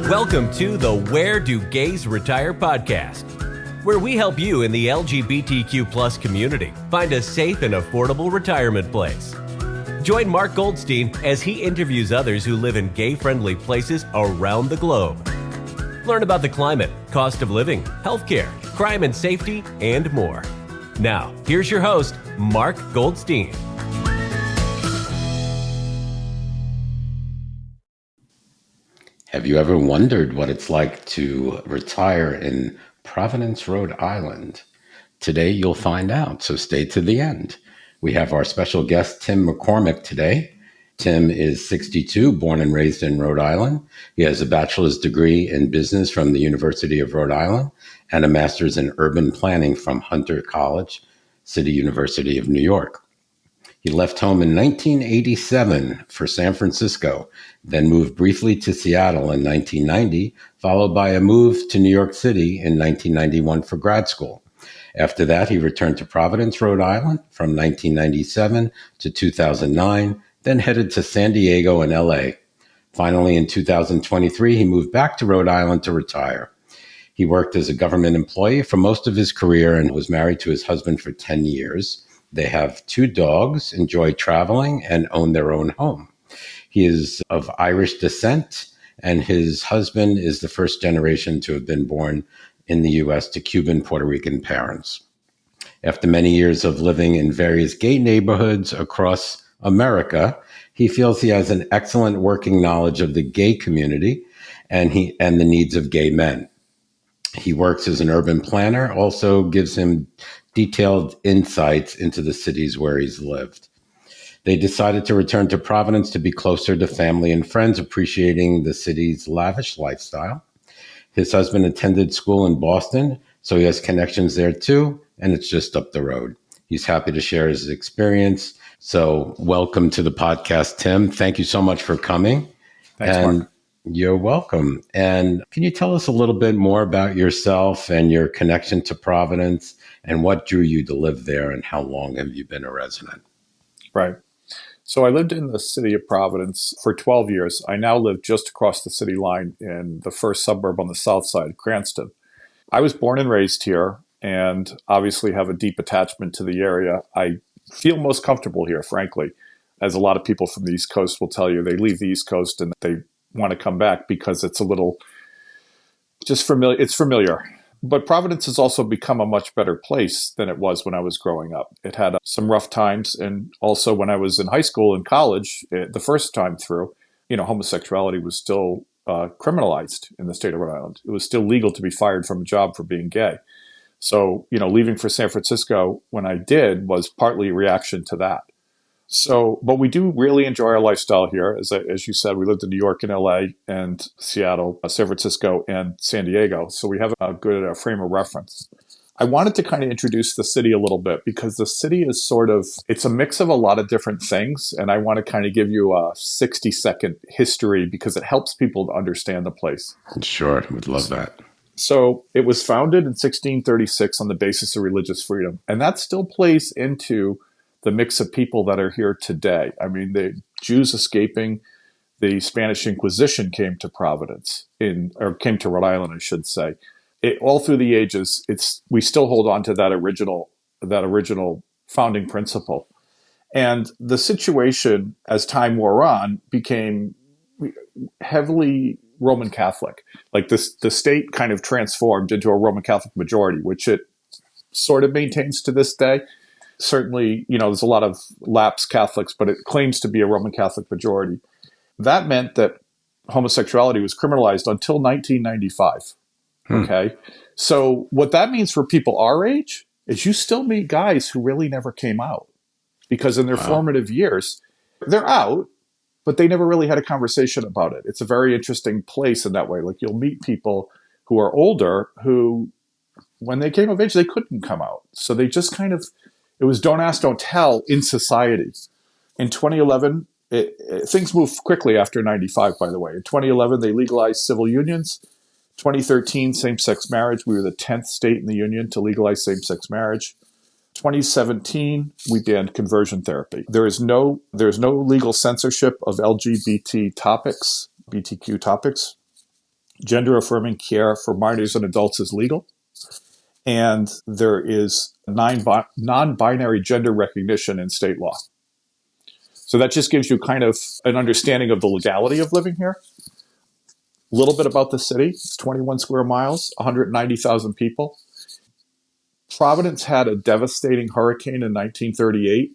Welcome to the Where Do Gays Retire podcast, where we help you in the LGBTQ plus community find a safe and affordable retirement place. Join Mark Goldstein as he interviews others who live in gay-friendly places around the globe. Learn about the climate, cost of living, healthcare, crime and safety, and more. Now, here's your host, Mark Goldstein. Have you ever wondered what it's like to retire in Providence, Rhode Island? Today you'll find out, so stay to the end. We have our special guest, Tim McCormick, today. Tim is 62, born and raised in Rhode Island. He has a bachelor's degree in business from the University of Rhode Island and a master's in urban planning from Hunter College, City University of New York. He left home in 1987 for San Francisco, then moved briefly to Seattle in 1990, followed by a move to New York City in 1991 for grad school. After that, he returned to Providence, Rhode Island from 1997 to 2009, then headed to San Diego and LA. Finally, in 2023, he moved back to Rhode Island to retire. He worked as a government employee for most of his career and was married to his husband for 10 years. They have 2 dogs, enjoy traveling, and own their own home. He is of Irish descent, and his husband is the first generation to have been born in the U.S. to Cuban Puerto Rican parents. After many years of living in various gay neighborhoods across America, he feels he has an excellent working knowledge of the gay community and the needs of gay men. He works as an urban planner, also gives him detailed insights into the cities where he's lived. They decided to return to Providence to be closer to family and friends, appreciating the city's lavish lifestyle. His husband attended school in Boston, so he has connections there too, and it's just up the road. He's happy to share his experience. So welcome to the podcast, Tim. Thank you so much for coming. Thanks, Mark. You're welcome. And can you tell us a little bit more about yourself and your connection to Providence and what drew you to live there and how long have you been a resident? Right. So I lived in the city of Providence for 12 years. I now live just across the city line in the first suburb on the south side, Cranston. I was born and raised here and obviously have a deep attachment to the area. I feel most comfortable here, frankly, as a lot of people from the East Coast will tell you. They leave the East Coast and they want to come back because it's a little just familiar. It's familiar. But Providence has also become a much better place than it was when I was growing up. It had some rough times. And also when I was in high school and college, the first time through, homosexuality was still criminalized in the state of Rhode Island. It was still legal to be fired from a job for being gay. So, leaving for San Francisco when I did was partly a reaction to that. So, but we do really enjoy our lifestyle here. As you said, we lived in New York and LA and Seattle, San Francisco and San Diego. So we have a good frame of reference. I wanted to kind of introduce the city a little bit because the city is it's a mix of a lot of different things. And I want to kind of give you a 60-second history because it helps people to understand the place. Sure, would love that. So it was founded in 1636 on the basis of religious freedom. And that still plays into the mix of people that are here today. I mean, the Jews escaping the Spanish Inquisition came to Providence, came to Rhode Island, I should say. All through the ages, we still hold on to that original founding principle. And the situation, as time wore on, became heavily Roman Catholic. Like the state kind of transformed into a Roman Catholic majority, which it sort of maintains to this day. Certainly, there's a lot of lapsed Catholics, but it claims to be a Roman Catholic majority. That meant that homosexuality was criminalized until 1995. Okay. So what that means for people our age is you still meet guys who really never came out because in their formative years, they're out, but they never really had a conversation about it. It's a very interesting place in that way. Like you'll meet people who are older who, when they came of age, they couldn't come out. So they just it was don't ask, don't tell in society. In 2011, things moved quickly after 95, by the way. In 2011, they legalized civil unions. 2013, same-sex marriage. We were the 10th state in the union to legalize same-sex marriage. 2017, we banned conversion therapy. There's no legal censorship of LGBT topics, BTQ topics. Gender affirming care for minors and adults is legal. And there is non-binary gender recognition in state law. So that just gives you kind of an understanding of the legality of living here. A little bit about the city. It's 21 square miles, 190,000 people. Providence had a devastating hurricane in 1938.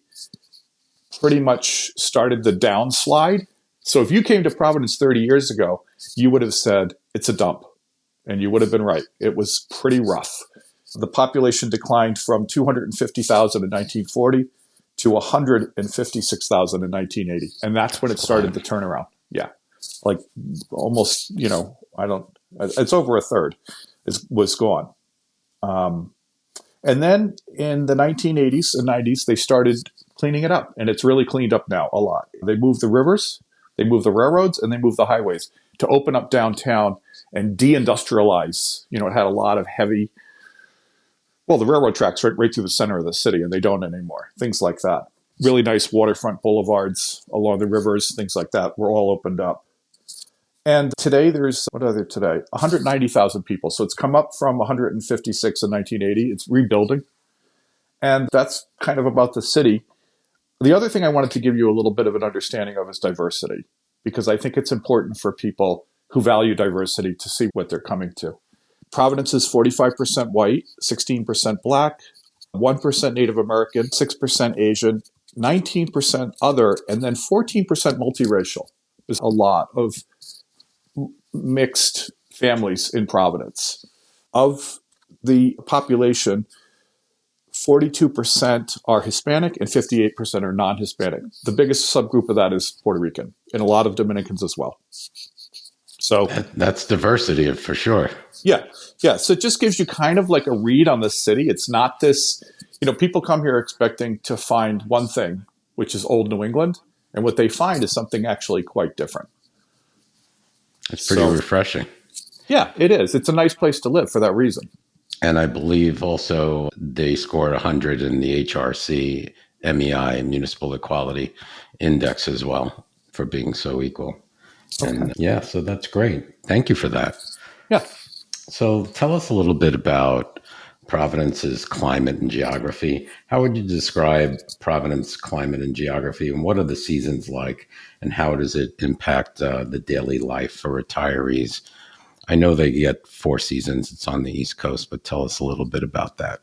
Pretty much started the downslide. So if you came to Providence 30 years ago, you would have said, it's a dump. And you would have been right. It was pretty rough. The population declined from 250,000 in 1940 to 156,000 in 1980. And that's when it started the turnaround. Yeah. Like almost, it's over a third was gone. And then in the 1980s and 90s, they started cleaning it up. And it's really cleaned up now a lot. They moved the rivers, they moved the railroads, and they moved the highways to open up downtown and deindustrialize. It had a lot of heavy, the railroad tracks right through the center of the city, and they don't anymore. Things like that. Really nice waterfront boulevards along the rivers, things like that were all opened up. And today there's, 190,000 people. So it's come up from 156 in 1980. It's rebuilding. And that's kind of about the city. The other thing I wanted to give you a little bit of an understanding of is diversity, because I think it's important for people who value diversity to see what they're coming to. Providence is 45% white, 16% black, 1% Native American, 6% Asian, 19% other, and then 14% multiracial. There's a lot of mixed families in Providence. Of the population, 42% are Hispanic and 58% are non-Hispanic. The biggest subgroup of that is Puerto Rican, and a lot of Dominicans as well. So that's diversity for sure. Yeah. So it just gives you kind of like a read on the city. It's not this, people come here expecting to find one thing, which is old New England. And what they find is something actually quite different. It's pretty refreshing. Yeah, it is. It's a nice place to live for that reason. And I believe also they scored 100 in the HRC MEI Municipal Equality Index as well for being so equal. Okay. And so that's great. Thank you for that. Yeah. So tell us a little bit about Providence's climate and geography. How would you describe Providence climate and geography, and what are the seasons like, and how does it impact the daily life for retirees? I know they get 4 seasons. It's on the East Coast, but tell us a little bit about that.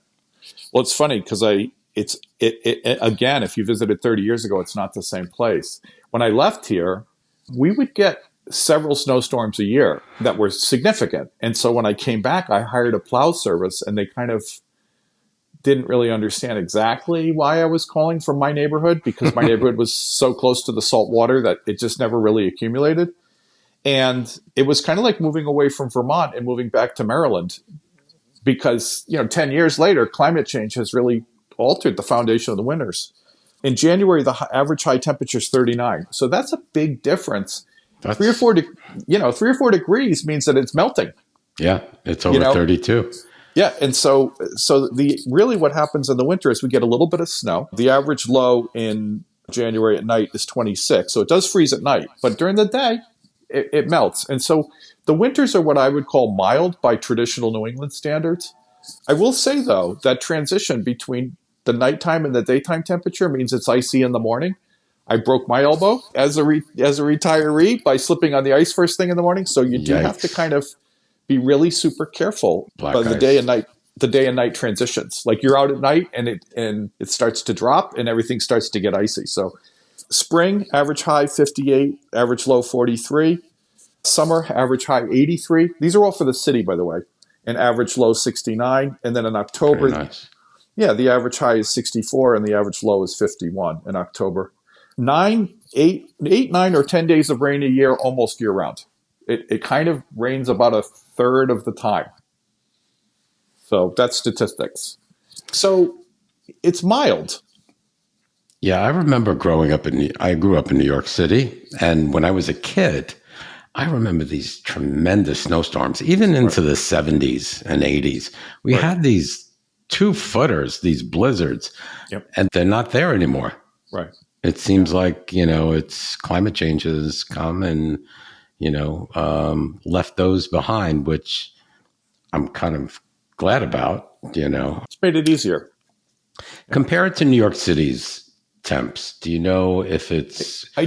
Well, it's funny because again, if you visited 30 years ago, it's not the same place. When I left here, we would get several snowstorms a year that were significant. And so when I came back, I hired a plow service, and they kind of didn't really understand exactly why I was calling from my neighborhood, because my neighborhood was so close to the salt water that it just never really accumulated. And it was kind of like moving away from Vermont and moving back to Maryland, because, 10 years later, climate change has really altered the foundation of the winters. In January, the average high temperature is 39. So that's a big difference. 3 or 4 degrees means that it's melting. Yeah, it's over 32. Yeah, and so really what happens in the winter is we get a little bit of snow. The average low in January at night is 26, so it does freeze at night. But during the day, it melts. And so the winters are what I would call mild by traditional New England standards. I will say, though, that transition between the nighttime and the daytime temperature means it's icy in the morning. I broke my elbow as a retiree by slipping on the ice first thing in the morning. So you do have to kind of be really super careful by the day and night transitions. Like you're out at night and it starts to drop and everything starts to get icy. So spring, average high 58, average low 43. Summer, average high 83. These are all for the city, by the way. And average low 69. And then in October, the average high is 64 and the average low is 51 in October. 9, 9, or 10 days of rain a year, almost year round. It kind of rains about a third of the time. So that's statistics. So it's mild. Yeah, I remember I grew up in New York City, and when I was a kid, I remember these tremendous snowstorms, even into the 70s and 80s. We had these 2-footers, these blizzards, and they're not there anymore. Right. It seems like, it's climate change has come and, left those behind, which I'm kind of glad about, It's made it easier. Compare it to New York City's temps. Do you know if it's a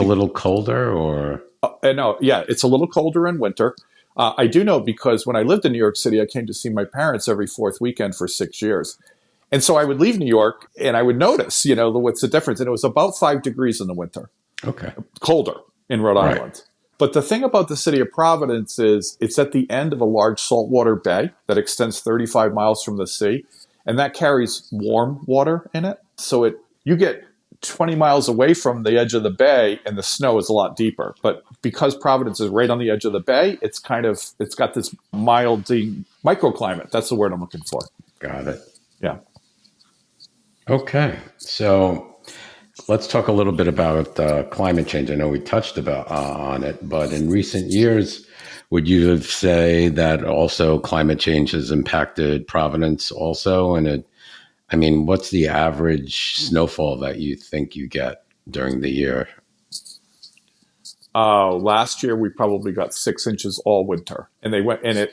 little colder or? No, yeah, it's a little colder in winter. I do know because when I lived in New York City, I came to see my parents every fourth weekend for 6 years. And so I would leave New York and I would notice, what's the difference? And it was about 5 degrees in the winter. Okay. Colder in Rhode Island. But the thing about the city of Providence is it's at the end of a large saltwater bay that extends 35 miles from the sea. And that carries warm water in it. So you get 20 miles away from the edge of the bay and the snow is a lot deeper. But because Providence is right on the edge of the bay, it's got this mild microclimate. That's the word I'm looking for. Got it. Yeah. Okay. So let's talk a little bit about climate change. I know we touched on it, but in recent years, would you say that also climate change has impacted Providence also? And what's the average snowfall that you think you get during the year? Last year we probably got 6 inches all winter, and the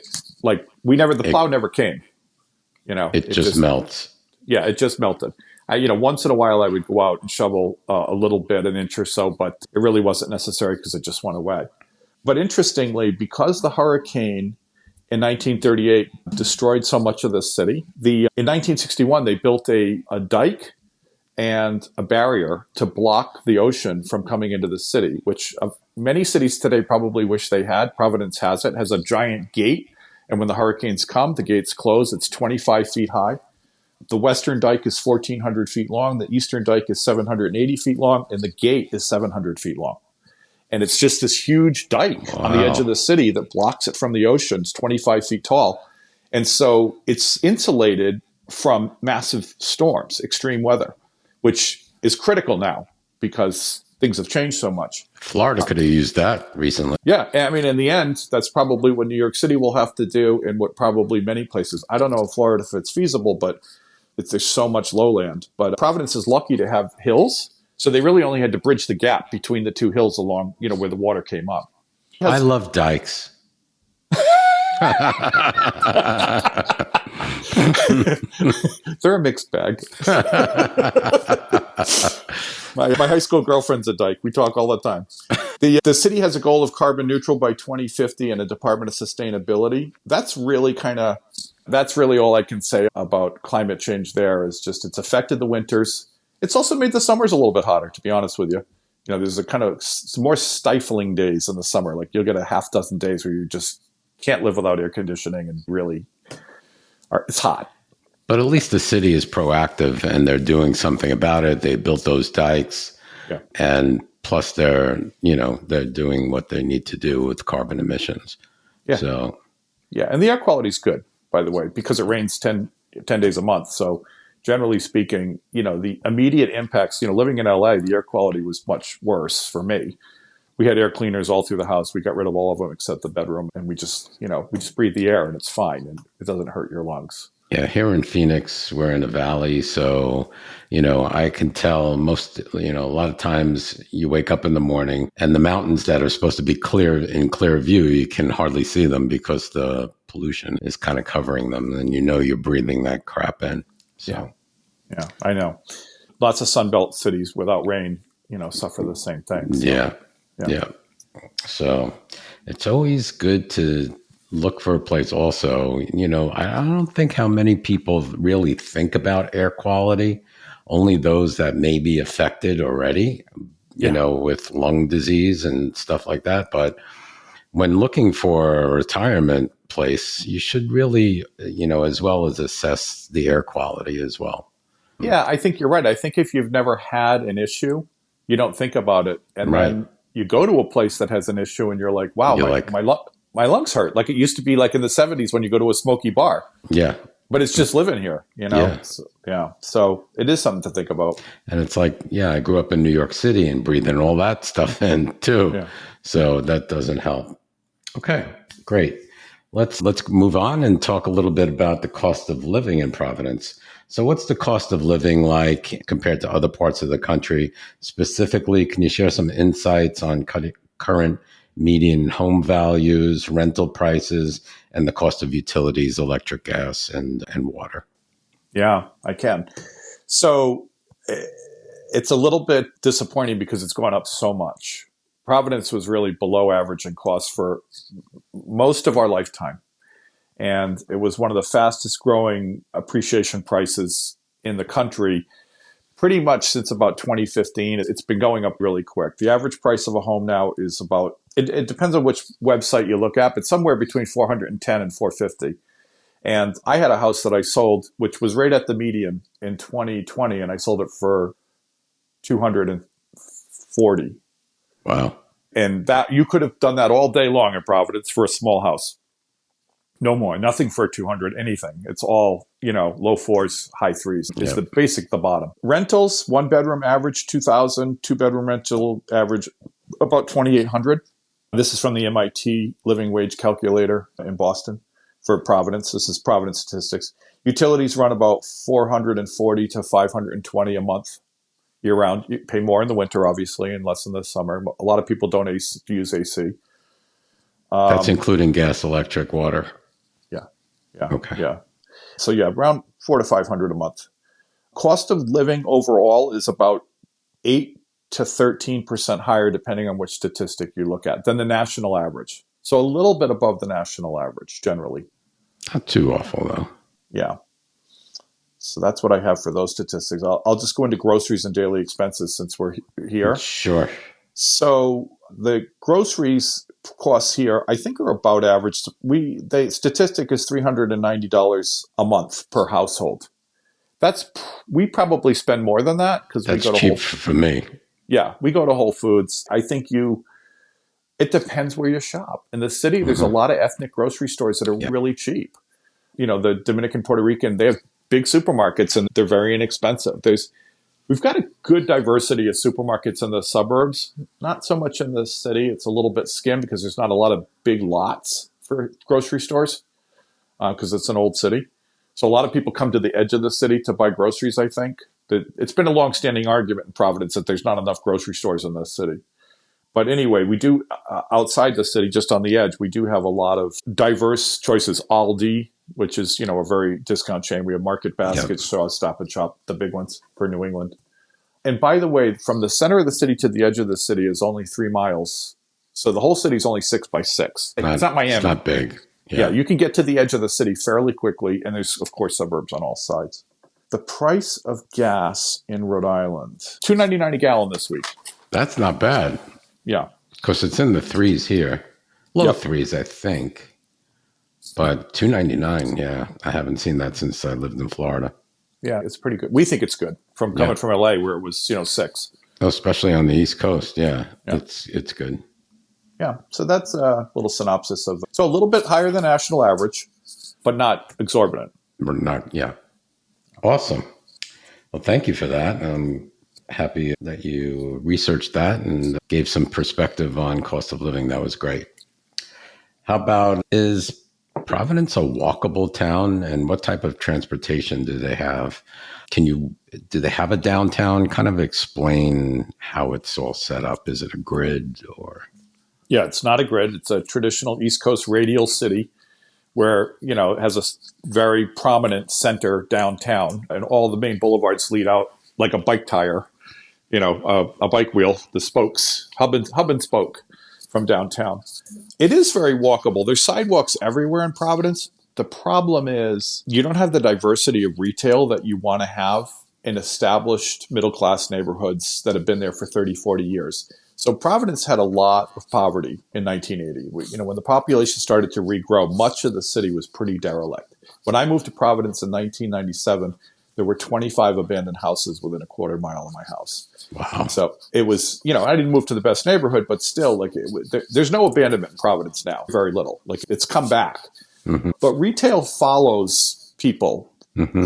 plow never came. It just melts. Yeah, it just melted. Once in a while I would go out and shovel a little bit, an inch or so, but it really wasn't necessary because it just went away. But interestingly, because the hurricane in 1938 destroyed so much of the city, in 1961 they built a dike and a barrier to block the ocean from coming into the city, which many cities today probably wish they had. Providence has it. It has a giant gate, and when the hurricanes come, the gates close. It's 25 feet high. The western dike is 1,400 feet long. The eastern dike is 780 feet long, and the gate is 700 feet long. And it's just this huge dike on the edge of the city that blocks it from the ocean. It's 25 feet tall. And so it's insulated from massive storms, extreme weather, which is critical now because things have changed so much. Florida could have used that recently. Yeah. In the end, that's probably what New York City will have to do and what probably many places. I don't know in Florida if it's feasible, but there's so much lowland. But Providence is lucky to have hills. So they really only had to bridge the gap between the two hills along, where the water came up. I love dikes. They're a mixed bag. My high school girlfriend's a dike. We talk all the time. The city has a goal of carbon neutral by 2050 and a Department of Sustainability. That's really all I can say about climate change there is just it's affected the winters. It's also made the summers a little bit hotter, to be honest with you. There's a kind of more stifling days in the summer. Like you'll get a half dozen days where you just can't live without air conditioning and really it's hot. But at least the city is proactive and they're doing something about it. They built those dikes and plus they're doing what they need to do with carbon emissions. Yeah. So, and the air quality is good, by the way, because it rains 10 days a month. So generally speaking, the immediate impacts, living in LA, the air quality was much worse for me. We had air cleaners all through the house. We got rid of all of them except the bedroom. And we just breathe the air and it's fine. And it doesn't hurt your lungs. Yeah. Here in Phoenix, we're in a valley. So, I can tell a lot of times you wake up in the morning and the mountains that are supposed to be in clear view, you can hardly see them because the pollution is kind of covering them. And you're breathing that crap in. So. Yeah, I know. Lots of Sunbelt cities without rain, suffer the same thing. So, yeah. So it's always good to look for a place also. I don't think how many people really think about air quality, only those that may be affected already, with lung disease and stuff like that. But when looking for a retirement place, you should really, as well as assess the air quality as well. Yeah, I think you're right. I think if you've never had an issue, you don't think about it. And then you go to a place that has an issue and you're like, wow, my lungs hurt. Like it used to be like in the 70s when you go to a smoky bar. Yeah. But it's just living here, Yeah. So it is something to think about. And it's like, I grew up in New York City and breathing all that stuff in too. Yeah. So that doesn't help. Okay, great. Let's move on and talk a little bit about the cost of living in Providence. So what's the cost of living like compared to other parts of the country? Specifically, can you share some insights on current median home values, rental prices, and the cost of utilities, electric, gas, and water? Yeah, I can. So it's a little bit disappointing because it's gone up so much. Providence was really below average in cost for most of our lifetime. And it was one of the fastest growing appreciation prices in the country pretty much since about 2015. It's been going up really quick. The average price of a home now is about, it depends on which website you look at, but somewhere between 410 and 450. And I had a house that I sold, which was right at the median in 2020, and I sold it for 240. Wow. And that you could have done that all day long in Providence for a small house. No more, nothing for 200, anything. It's all, low fours, high threes is the basic, the bottom. Rentals, 1 bedroom average, 2,000, 2 bedroom rental average, about 2,800. This is from the MIT living wage calculator in Boston for Providence. This is Providence statistics. Utilities run about 440 to 520 a month year round. You pay more in the winter, obviously, and less in the summer. A lot of people don't use AC. That's including gas, electric, water. Yeah. Okay. Yeah. So around 400 to 500 a month. Cost of living overall is about 8 to 13% higher, depending on which statistic you look at, than the national average. So a little bit above the national average, generally. Not too awful, though. Yeah. So that's what I have for those statistics. I'll just go into groceries and daily expenses since we're here. Sure. So the groceries costs here, I think, are about average. The statistic is $390 a month per household. We probably spend more than that because we go to cheap for me. Yeah, we go to Whole Foods. I think it depends where you shop. In the city, there's a lot of ethnic grocery stores that are really cheap. The Dominican, Puerto Rican, they have big supermarkets and they're very inexpensive. We've got a good diversity of supermarkets in the suburbs, not so much in the city. It's a little bit skimmed because there's not a lot of big lots for grocery stores because it's an old city. So a lot of people come to the edge of the city to buy groceries, I think. It's been a long-standing argument in Providence that there's not enough grocery stores in the city. But anyway, we do, outside the city, just on the edge, we do have a lot of diverse choices. Aldi, which is, a very discount chain. We have Market Basket, Stop and Shop, the big ones for New England. And by the way, from the center of the city to the edge of the city is only 3 miles. So the whole city is only 6 by 6. It's not Miami. It's not big. Yeah, you can get to the edge of the city fairly quickly. And there's, of course, suburbs on all sides. The price of gas in Rhode Island, $2.99 a gallon this week. That's not bad. Yeah. Because it's in the threes here. Low threes, I think. But $2.99, yeah. I haven't seen that since I lived in Florida. Yeah, it's pretty good. We think it's good from coming from LA where it was, 6. Oh, especially on the East Coast. Yeah. It's good. Yeah. So that's a little synopsis of, so a little bit higher than national average, but not exorbitant. Awesome. Well, thank you for that. I'm happy that you researched that and gave some perspective on cost of living. That was great. How about, is Providence a walkable town, and what type of transportation do they have? Do they have a downtown? Kind of explain how it's all set up. Is it a grid or? Yeah, it's not a grid. It's a traditional East Coast radial city where, it has a very prominent center downtown, and all the main boulevards lead out like a bike tire, a bike wheel, the spokes, hub and spoke from downtown. It is very walkable. There's sidewalks everywhere in Providence. The problem is you don't have the diversity of retail that you want to have in established middle-class neighborhoods that have been there for 30, 40 years. So Providence had a lot of poverty in 1980. When the population started to regrow, much of the city was pretty derelict. When I moved to Providence in 1997, there were 25 abandoned houses within a quarter mile of my house. Wow. So it was, I didn't move to the best neighborhood, but still, there's no abandonment in Providence now, very little. It's come back. Mm-hmm. But retail follows people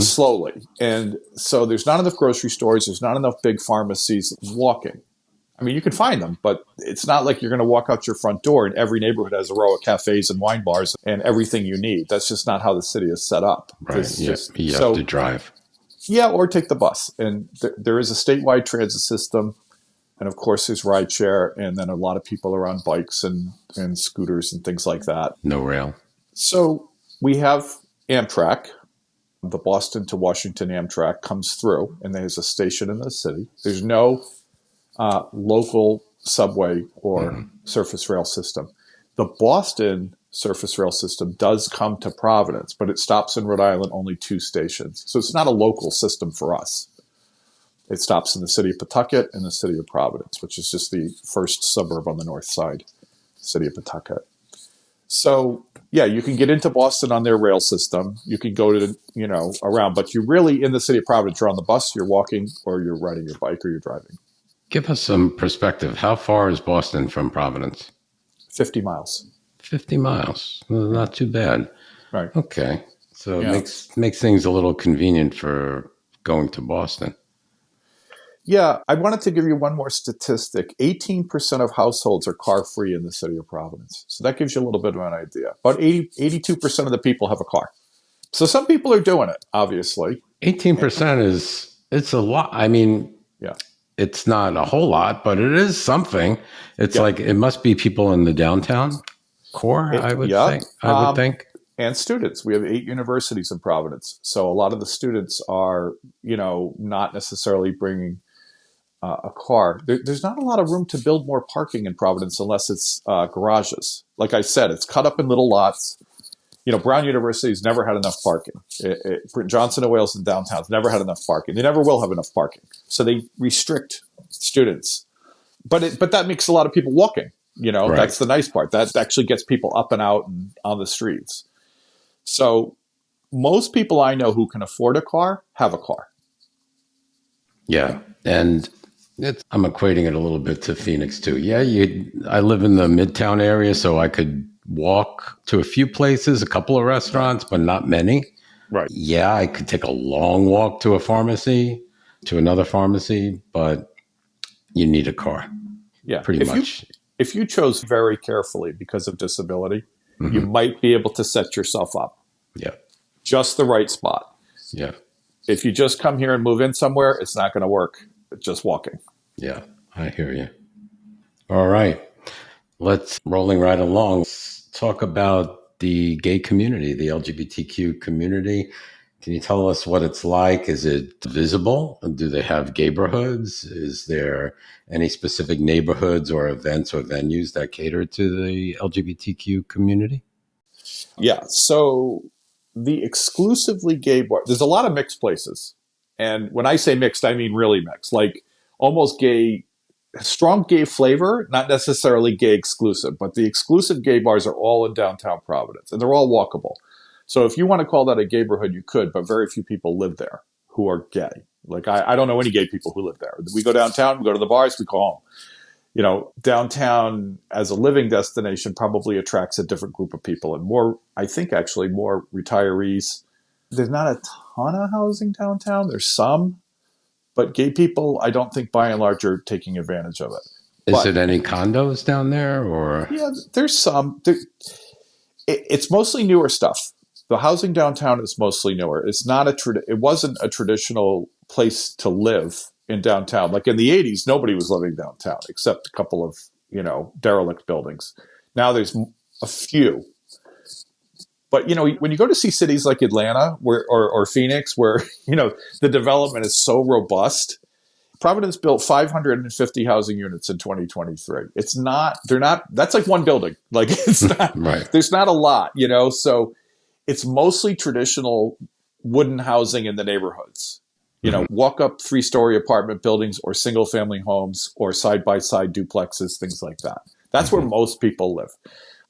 slowly. And so there's not enough grocery stores. There's not enough big pharmacies walking. I mean, you can find them, but it's not like you're going to walk out your front door and every neighborhood has a row of cafes and wine bars and everything you need. That's just not how the city is set up. Right. You have to drive. Yeah, or take the bus. And there is a statewide transit system. And of course, there's rideshare, and then a lot of people are on bikes and scooters and things like that. No rail. So we have Amtrak. The Boston to Washington Amtrak comes through, and there's a station in the city. There's no local subway or surface rail system. The Boston surface rail system does come to Providence, but it stops in Rhode Island only 2 stations. So it's not a local system for us. It stops in the city of Pawtucket and the city of Providence, which is just the first suburb on the north side, city of Pawtucket. So, yeah, you can get into Boston on their rail system. You can go to, around, but you're really in the city of Providence. You're on the bus, you're walking, or you're riding your bike, or you're driving. Give us some perspective. How far is Boston from Providence? 50 miles. 50 miles. Well, not too bad. Right. Okay. So it makes things a little convenient for going to Boston. Yeah, I wanted to give you one more statistic. 18% of households are car-free in the city of Providence. So that gives you a little bit of an idea. About 82% of the people have a car. So some people are doing it, obviously. 18% it's a lot. I mean, it's not a whole lot, but it is something. It's like it must be people in the downtown core, I would think. And students. We have 8 universities in Providence. So a lot of the students are, not necessarily bringing a car. There's not a lot of room to build more parking in Providence unless it's garages. Like I said, it's cut up in little lots. Brown University's never had enough parking. Johnson & Wales in downtown's never had enough parking. They never will have enough parking. So they restrict students. But that makes a lot of people walking. Right. That's the nice part. That actually gets people up and out and on the streets. So most people I know who can afford a car have a car. Yeah. And I'm equating it a little bit to Phoenix too. Yeah, I live in the Midtown area, so I could walk to a few places, a couple of restaurants, but not many. Right. Yeah, I could take a long walk to a pharmacy, to another pharmacy, but you need a car. Yeah. Pretty much. If you chose very carefully because of disability, you might be able to set yourself up. Yeah. Just the right spot. Yeah. If you just come here and move in somewhere, it's not going to work. It's just walking. Yeah, I hear you. All right. Let's rolling right along. Let's talk about the gay community, the LGBTQ community. Can you tell us what it's like? Is it visible? Do they have gayborhoods? Is there any specific neighborhoods or events or venues that cater to the LGBTQ community? Yeah. So the exclusively gay bar, there's a lot of mixed places. And when I say mixed, I mean really mixed, like almost gay, strong gay flavor, not necessarily gay exclusive, but the exclusive gay bars are all in downtown Providence and they're all walkable. So if you want to call that a gayborhood, you could, but very few people live there who are gay. Like I don't know any gay people who live there. We go downtown, we go to the bars, we go home. Downtown as a living destination probably attracts a different group of people and more, I think actually more retirees. There's not a ton of housing downtown. There's some, but gay people, I don't think by and large are taking advantage of it. Is it any condos down there or? Yeah, there's some. It's mostly newer stuff. The housing downtown is mostly newer. It's not it wasn't a traditional place to live in downtown. Like in the 80s, nobody was living downtown except a couple of, derelict buildings. Now there's a few. But, when you go to see cities like Atlanta or Phoenix, where, the development is so robust, Providence built 550 housing units in 2023. That's like one building. Like it's not, right. There's not a lot, so it's mostly traditional wooden housing in the neighborhoods. Walk up 3-story apartment buildings or single family homes or side-by-side duplexes, things like that. That's where most people live.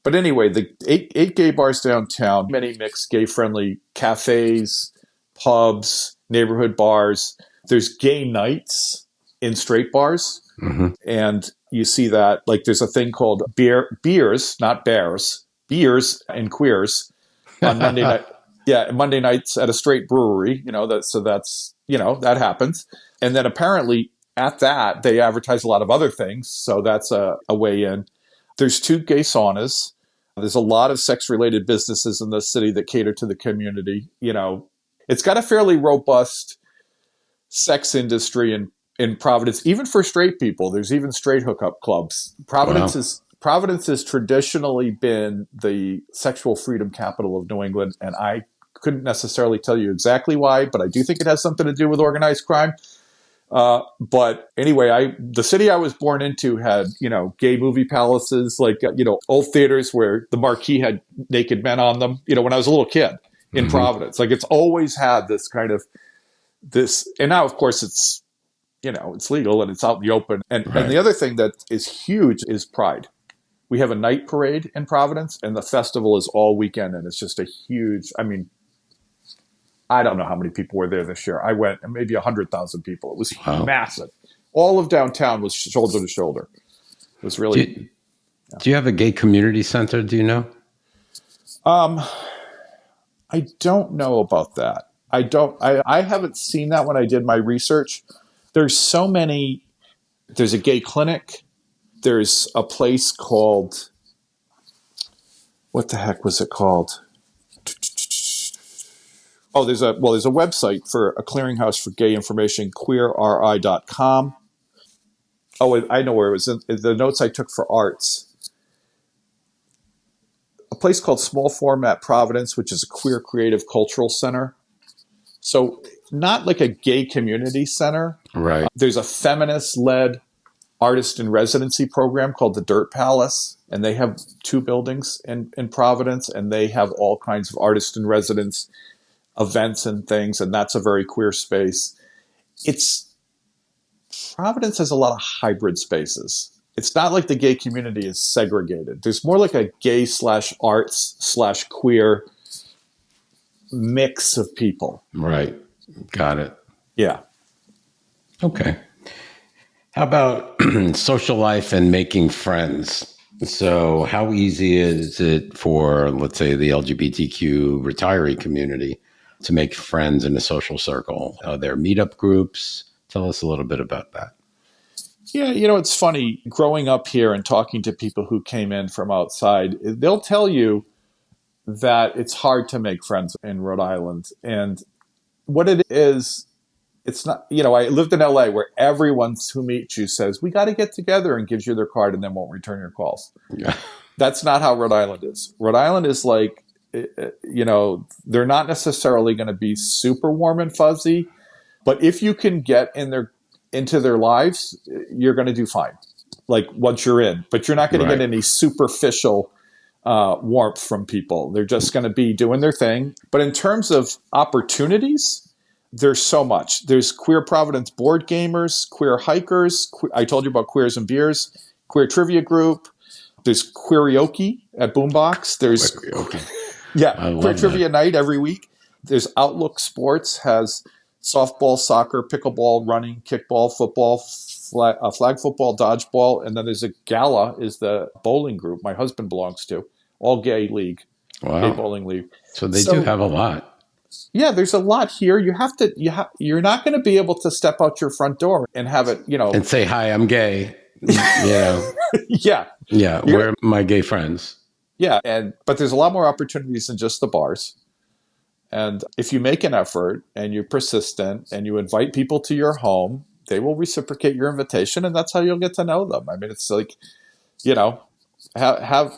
But anyway, the eight gay bars downtown, many mixed gay-friendly cafes, pubs, neighborhood bars. There's gay nights in straight bars. And you see that, like there's a thing called beers, not bears, beers and queers on Monday night. Yeah, Monday nights at a straight brewery, that happens. And then apparently at that, they advertise a lot of other things. So that's a way in. There's 2 gay saunas. There's a lot of sex-related businesses in the city that cater to the community. It's got a fairly robust sex industry and in Providence, even for straight people. There's even straight hookup clubs. Wow. Providence has traditionally been the sexual freedom capital of New England, and I couldn't necessarily tell you exactly why, but I do think it has something to do with organized crime. But anyway, the city I was born into had, gay movie palaces, like, old theaters where the marquee had naked men on them, when I was a little kid in Providence. Like, it's always had this kind of this. And now, of course, it's, it's legal and it's out in the open. And the other thing that is huge is Pride. We have a night parade in Providence, and the festival is all weekend. And it's just a huge, I don't know how many people were there this year. I went, and maybe 100,000 people. It was massive. All of downtown was shoulder to shoulder. It was really. Do you have a gay community center? Do you know? I don't know about that. I haven't seen that when I did my research. There's so many. There's a gay clinic. There's a place called, what the heck was it called? Oh, there's a website for a clearinghouse for gay information, queerri.com. Oh, I know where it was. In the notes I took for arts. A place called Small Format Providence, which is a queer creative cultural center. So not like a gay community center. Right. There's a feminist-led artist in residency program called the Dirt Palace, and they have 2 buildings in Providence, and they have all kinds of artist in residence events and things, and that's a very queer space. Providence has a lot of hybrid spaces. It's not like the gay community is segregated. There's more like a gay / arts / queer mix of people. Right. Got it. Yeah. Okay. How about social life and making friends? So how easy is it for, let's say, the LGBTQ retiree community to make friends in a social circle? Are there meetup groups? Tell us a little bit about that. Yeah, it's funny, growing up here and talking to people who came in from outside, they'll tell you that it's hard to make friends in Rhode Island. And what it is, it's not, I lived in LA where everyone who meets you says, we got to get together, and gives you their card and then won't return your calls. Yeah. That's not how Rhode Island is. Rhode Island is like, they're not necessarily going to be super warm and fuzzy, but if you can get into their lives, you're going to do fine. Like once you're in, but you're not going to get any superficial warmth from people. They're just going to be doing their thing. But in terms of opportunities, there's so much. There's Queer Providence board gamers, queer hikers. I told you about Queers and Beers, queer trivia group. There's Queerioke at Boombox. There's queer trivia night every week. There's Outlook Sports has softball, soccer, pickleball, running, kickball, football, flag football, dodgeball, and then there's a gala is the bowling group my husband belongs to, all gay league, gay bowling league. So they do have a lot. Yeah, there's a lot here. You're not going to be able to step out your front door and have it, and say, hi, I'm gay. Yeah. Where are my gay friends? Yeah. But there's a lot more opportunities than just the bars. And if you make an effort and you're persistent and you invite people to your home, they will reciprocate your invitation, and that's how you'll get to know them. I mean, it's like, have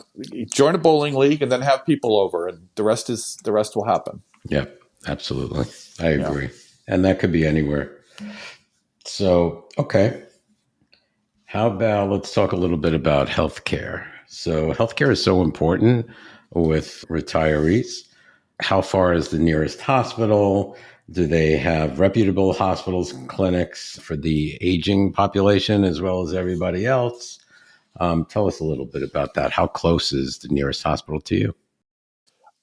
join a bowling league and then have people over, and the rest will happen. Yeah, absolutely. I agree. Yeah. And that could be anywhere. So, okay. How about let's talk a little bit about healthcare. So healthcare is so important with retirees. How far is the nearest hospital? Do they have reputable hospitals and clinics for the aging population as well as everybody else? Tell us a little bit about that. How close is the nearest hospital to you?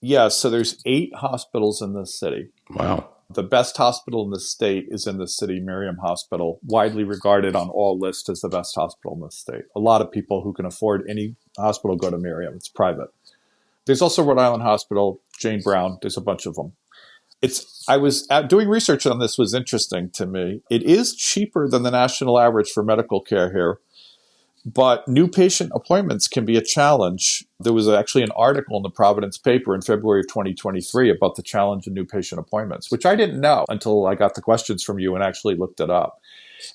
Yeah, so there's 8 hospitals in this city. Wow. The best hospital in the state is in the city, Miriam Hospital, widely regarded on all lists as the best hospital in the state. A lot of people who can afford any hospital go to Miriam. It's private. There's also Rhode Island Hospital, Jane Brown. There's a bunch of them. I was doing research on this was interesting to me. It is cheaper than the national average for medical care here, but new patient appointments can be a challenge. There was actually an article in the Providence paper in February of 2023 about the challenge of new patient appointments, which I didn't know until I got the questions from you and actually looked it up.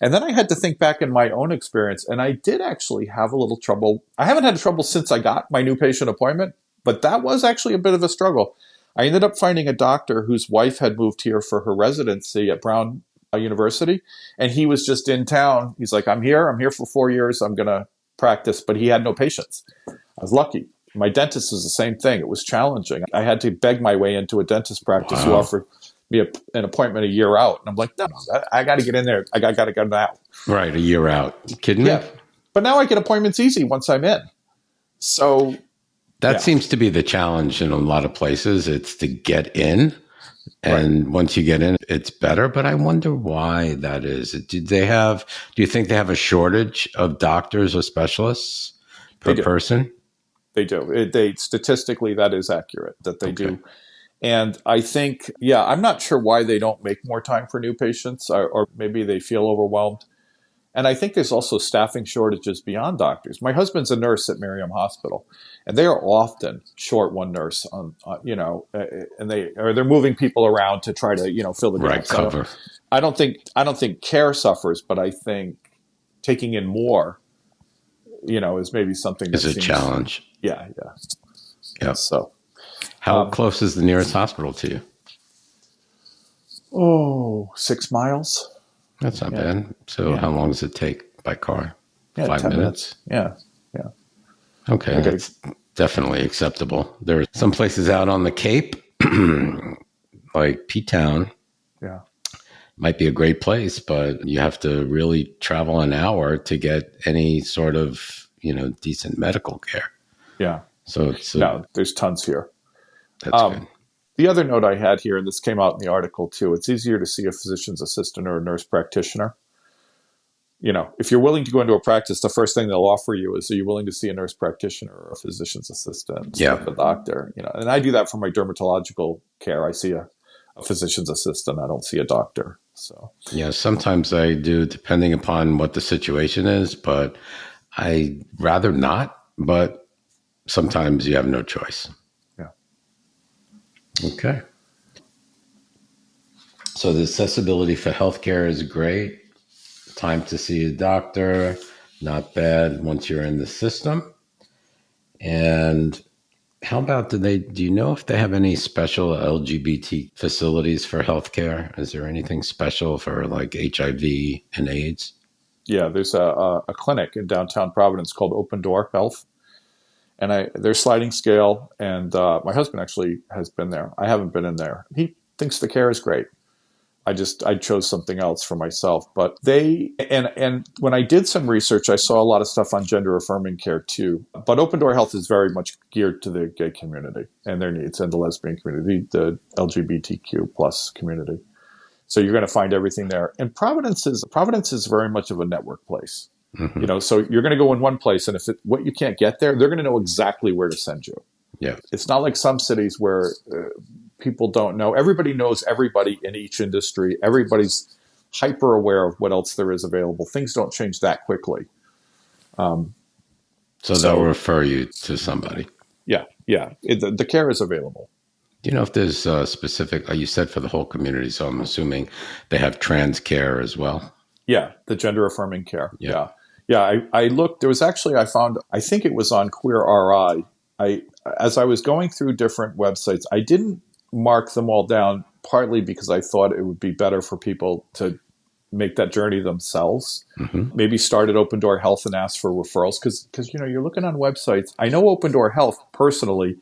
And then I had to think back in my own experience, and I did actually have a little trouble. I haven't had trouble since I got my new patient appointment, but that was actually a bit of a struggle. I ended up finding a doctor whose wife had moved here for her residency at Brown University, and he was just in town. He's like, I'm here for 4 years. I'm going to practice, but he had no patients. I was lucky. My dentist was the same thing. It was challenging. I had to beg my way into a dentist practice who offered me an appointment a year out. And I'm like, no, I got to get in there. I got to go now. Right, a year out. You kidding me? Yeah. But now I get appointments easy once I'm in. So that seems to be the challenge in a lot of places. It's to get in. And once you get in, it's better. But I wonder why that is. Do you think they have a shortage of doctors or specialists per person? They do. Statistically, that is accurate, that they do. And I think, I'm not sure why they don't make more time for new patients, or maybe they feel overwhelmed. And I think there's also staffing shortages beyond doctors. My husband's a nurse at Miriam Hospital, and they are often short one nurse on and they're moving people around to try to, fill the gaps. Cover. I don't think care suffers, but I think taking in more, is maybe something that's a challenge. Yeah. So, how close is the nearest hospital to you? 6 miles. That's not bad. So how long does it take by car? 5 minutes? Yeah. Okay, that's definitely acceptable. There are some places out on the Cape, like P-Town. Yeah. Might be a great place, but you have to really travel an hour to get any sort of, decent medical care. Yeah. So there's tons here. That's good. The other note I had here, and this came out in the article too, it's easier to see a physician's assistant or a nurse practitioner. If you're willing to go into a practice, the first thing they'll offer you is, are you willing to see a nurse practitioner or a physician's assistant, a doctor? And I do that for my dermatological care. I see a physician's assistant. I don't see a doctor. So sometimes I do, depending upon what the situation is, but I'd rather not. But sometimes you have no choice. Okay. So the accessibility for healthcare is great. Time to see a doctor, not bad once you're in the system. And how about, do you know if they have any special LGBT facilities for healthcare? Is there anything special for like HIV and AIDS? Yeah, there's a clinic in downtown Providence called Open Door Health. And they're sliding scale, and my husband actually has been there. I haven't been in there. He thinks the care is great. I chose something else for myself. But and when I did some research, I saw a lot of stuff on gender affirming care too. But Open Door Health is very much geared to the gay community and their needs, and the lesbian community, the LGBTQ plus community. So you're going to find everything there. And Providence is very much of a network place. Mm-hmm. So you're going to go in one place, and what you can't get there, they're going to know exactly where to send you. Yeah, it's not like some cities where people don't know. Everybody knows everybody in each industry. Everybody's hyper aware of what else there is available. Things don't change that quickly. So they'll refer you to somebody. Yeah. The care is available. Do you know if there's specific? You said for the whole community, so I'm assuming they have trans care as well. Yeah, the gender affirming care. Yeah. I looked. There was actually, I think it was on Queer RI. As I was going through different websites, I didn't mark them all down, partly because I thought it would be better for people to make that journey themselves. Mm-hmm. Maybe start at Open Door Health and ask for referrals, because you're looking on websites. I know Open Door Health personally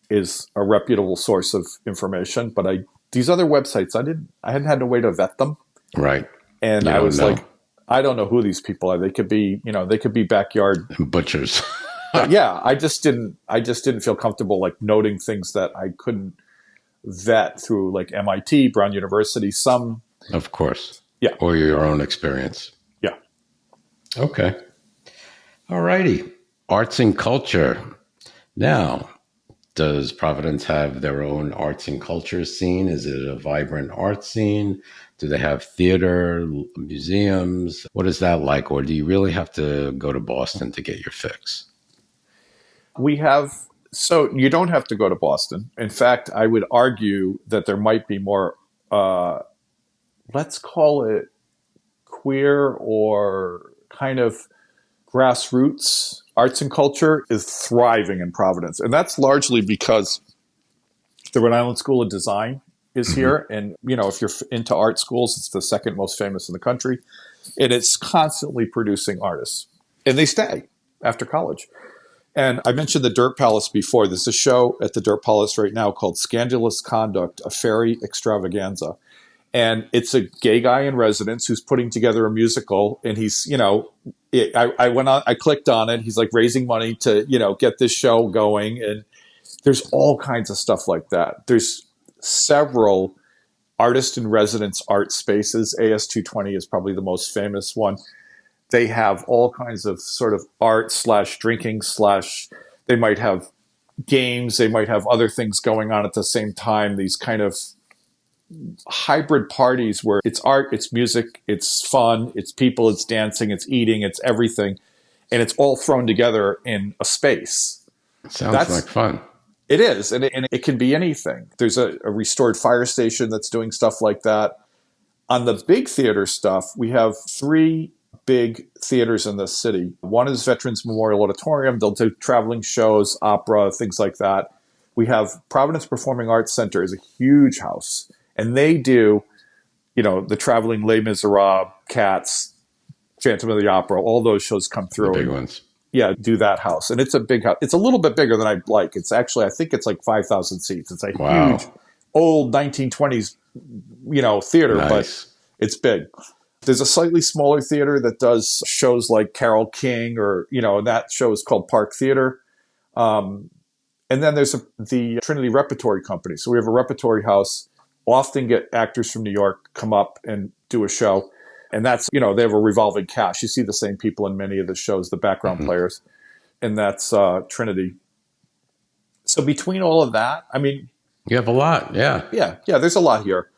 is a reputable source of information, but these other websites, I hadn't had a way to vet them. Right. And I was like, I don't know who these people are. They could be backyard butchers. I just didn't feel comfortable like noting things that I couldn't vet through like MIT, Brown University, some. Of course. Yeah. Or your own experience. Yeah. Okay. All righty. Arts and culture. Now, does Providence have their own arts and culture scene? Is it a vibrant art scene? Do they have theater, museums? What is that like? Or do you really have to go to Boston to get your fix? So you don't have to go to Boston. In fact, I would argue that there might be more, let's call it queer or kind of grassroots arts and culture is thriving in Providence. And that's largely because the Rhode Island School of Design is here. And, if you're into art schools, it's the second most famous in the country. And it's constantly producing artists. And they stay after college. And I mentioned the Dirt Palace before. There's a show at the Dirt Palace right now called Scandalous Conduct, a Fairy Extravaganza. And it's a gay guy in residence who's putting together a musical. And he's, I went on, I clicked on it. He's like raising money to, get this show going. And there's all kinds of stuff like that. There's several artist in residence art spaces. AS220 is probably the most famous one. They have all kinds of sort of art / drinking / they might have games. They might have other things going on at the same time. These kind of hybrid parties where it's art, it's music, it's fun, it's people, it's dancing, it's eating, it's everything. And it's all thrown together in a space. Sounds like fun. It is. And it can be anything. There's a restored fire station that's doing stuff like that. On the big theater stuff, we have 3 big theaters in the city. One is Veterans Memorial Auditorium. They'll do traveling shows, opera, things like that. We have Providence Performing Arts Center is a huge house. And they do, the traveling Les Miserables, Cats, Phantom of the Opera, all those shows come through. The big ones. Yeah, do that house. And it's a big house. It's a little bit bigger than I'd like. It's actually, I think it's like 5,000 seats. It's a huge, old 1920s, theater, nice. But it's big. There's a slightly smaller theater that does shows like Carole King or, and that show is called Park Theater. And then there's the Trinity Repertory Company. So we have a repertory house, often get actors from New York come up and do a show. And that's, they have a revolving cast. You see the same people in many of the shows, the background players. And that's Trinity. So between all of that, I mean... You have a lot, yeah. Yeah, there's a lot here.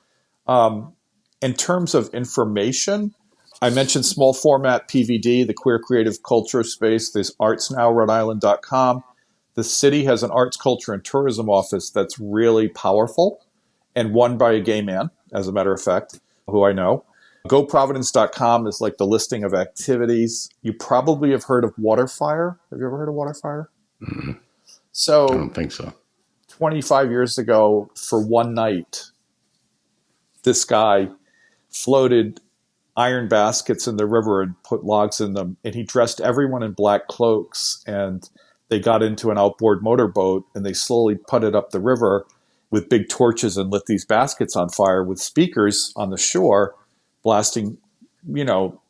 In terms of information, I mentioned small format PVD, the Queer Creative Culture Space. There's artsnowrhodeisland.com. The city has an arts, culture, and tourism office that's really powerful and run by a gay man, as a matter of fact, who I know. GoProvidence.com is like the listing of activities. You probably have heard of Waterfire. Have you ever heard of Waterfire? Mm-hmm. So, I don't think so. 25 years ago, for one night, this guy floated iron baskets in the river and put logs in them. And he dressed everyone in black cloaks. And they got into an outboard motorboat and they slowly putted up the river with big torches and lit these baskets on fire with speakers on the shore blasting,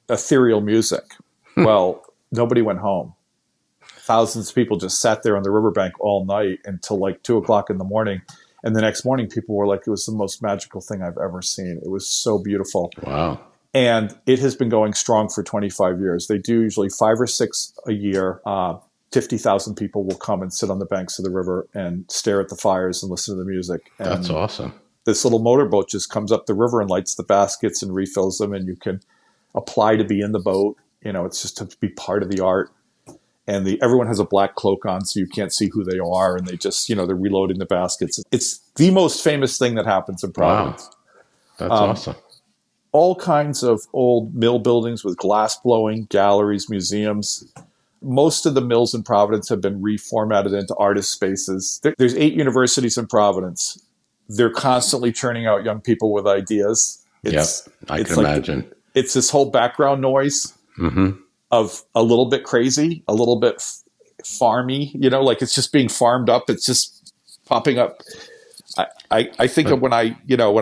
ethereal music. Well, nobody went home. Thousands of people just sat there on the riverbank all night until like 2:00 in the morning. And the next morning, people were like, it was the most magical thing I've ever seen. It was so beautiful. Wow. And it has been going strong for 25 years. They do usually 5 or 6 a year. 50,000 people will come and sit on the banks of the river and stare at the fires and listen to the music. And that's awesome. This little motorboat just comes up the river and lights the baskets and refills them. And you can apply to be in the boat. It's just to be part of the art. And everyone has a black cloak on, so you can't see who they are. And they just, they're reloading the baskets. It's the most famous thing that happens in Providence. Wow. That's awesome. All kinds of old mill buildings with glass blowing, galleries, museums. Most of the mills in Providence have been reformatted into artist spaces. There's 8 universities in Providence. They're constantly churning out young people with ideas. I can imagine. It's this whole background noise of a little bit crazy, a little bit farmy, like it's just being farmed up. It's just popping up. I think of when I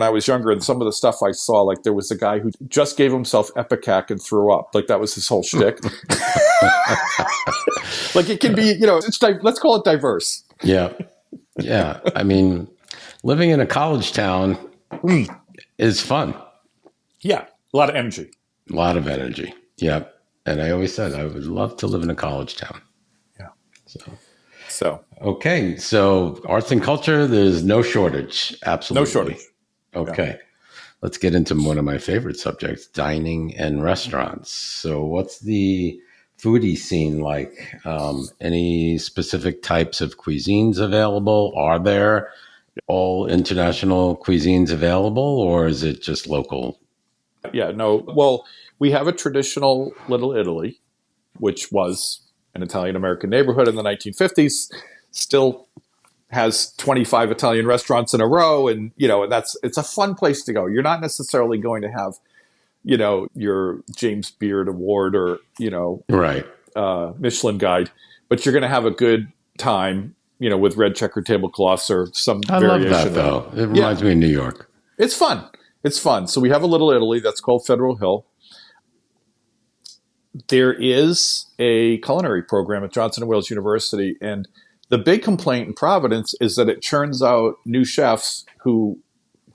was younger and some of the stuff I saw, like there was a guy who just gave himself Epicac and threw up. Like that was his whole shtick. Like it can be, let's call it diverse. Yeah. Yeah. I mean, living in a college town is fun. Yeah. A lot of energy. A lot of energy. Yeah. And I always said I would love to live in a college town. Yeah. So. Okay. So arts and culture, there's no shortage. Absolutely. No shortage. Okay. Yeah. Let's get into one of my favorite subjects, dining and restaurants. So what's the foodie scene like? Any specific types of cuisines available? Are there all international cuisines available, or is it just local? Yeah, no. Well, We have a traditional Little Italy, which was an Italian-American neighborhood in the 1950s, still has 25 Italian restaurants in a row. And, it's a fun place to go. You're not necessarily going to have, your James Beard Award or, Right. Michelin guide, but you're going to have a good time, with red checker tablecloths or some variation. I love that, though. It reminds me of New York. It's fun. It's fun. So we have a Little Italy that's called Federal Hill. There is a culinary program at Johnson & Wales University, and the big complaint in Providence is that it churns out new chefs who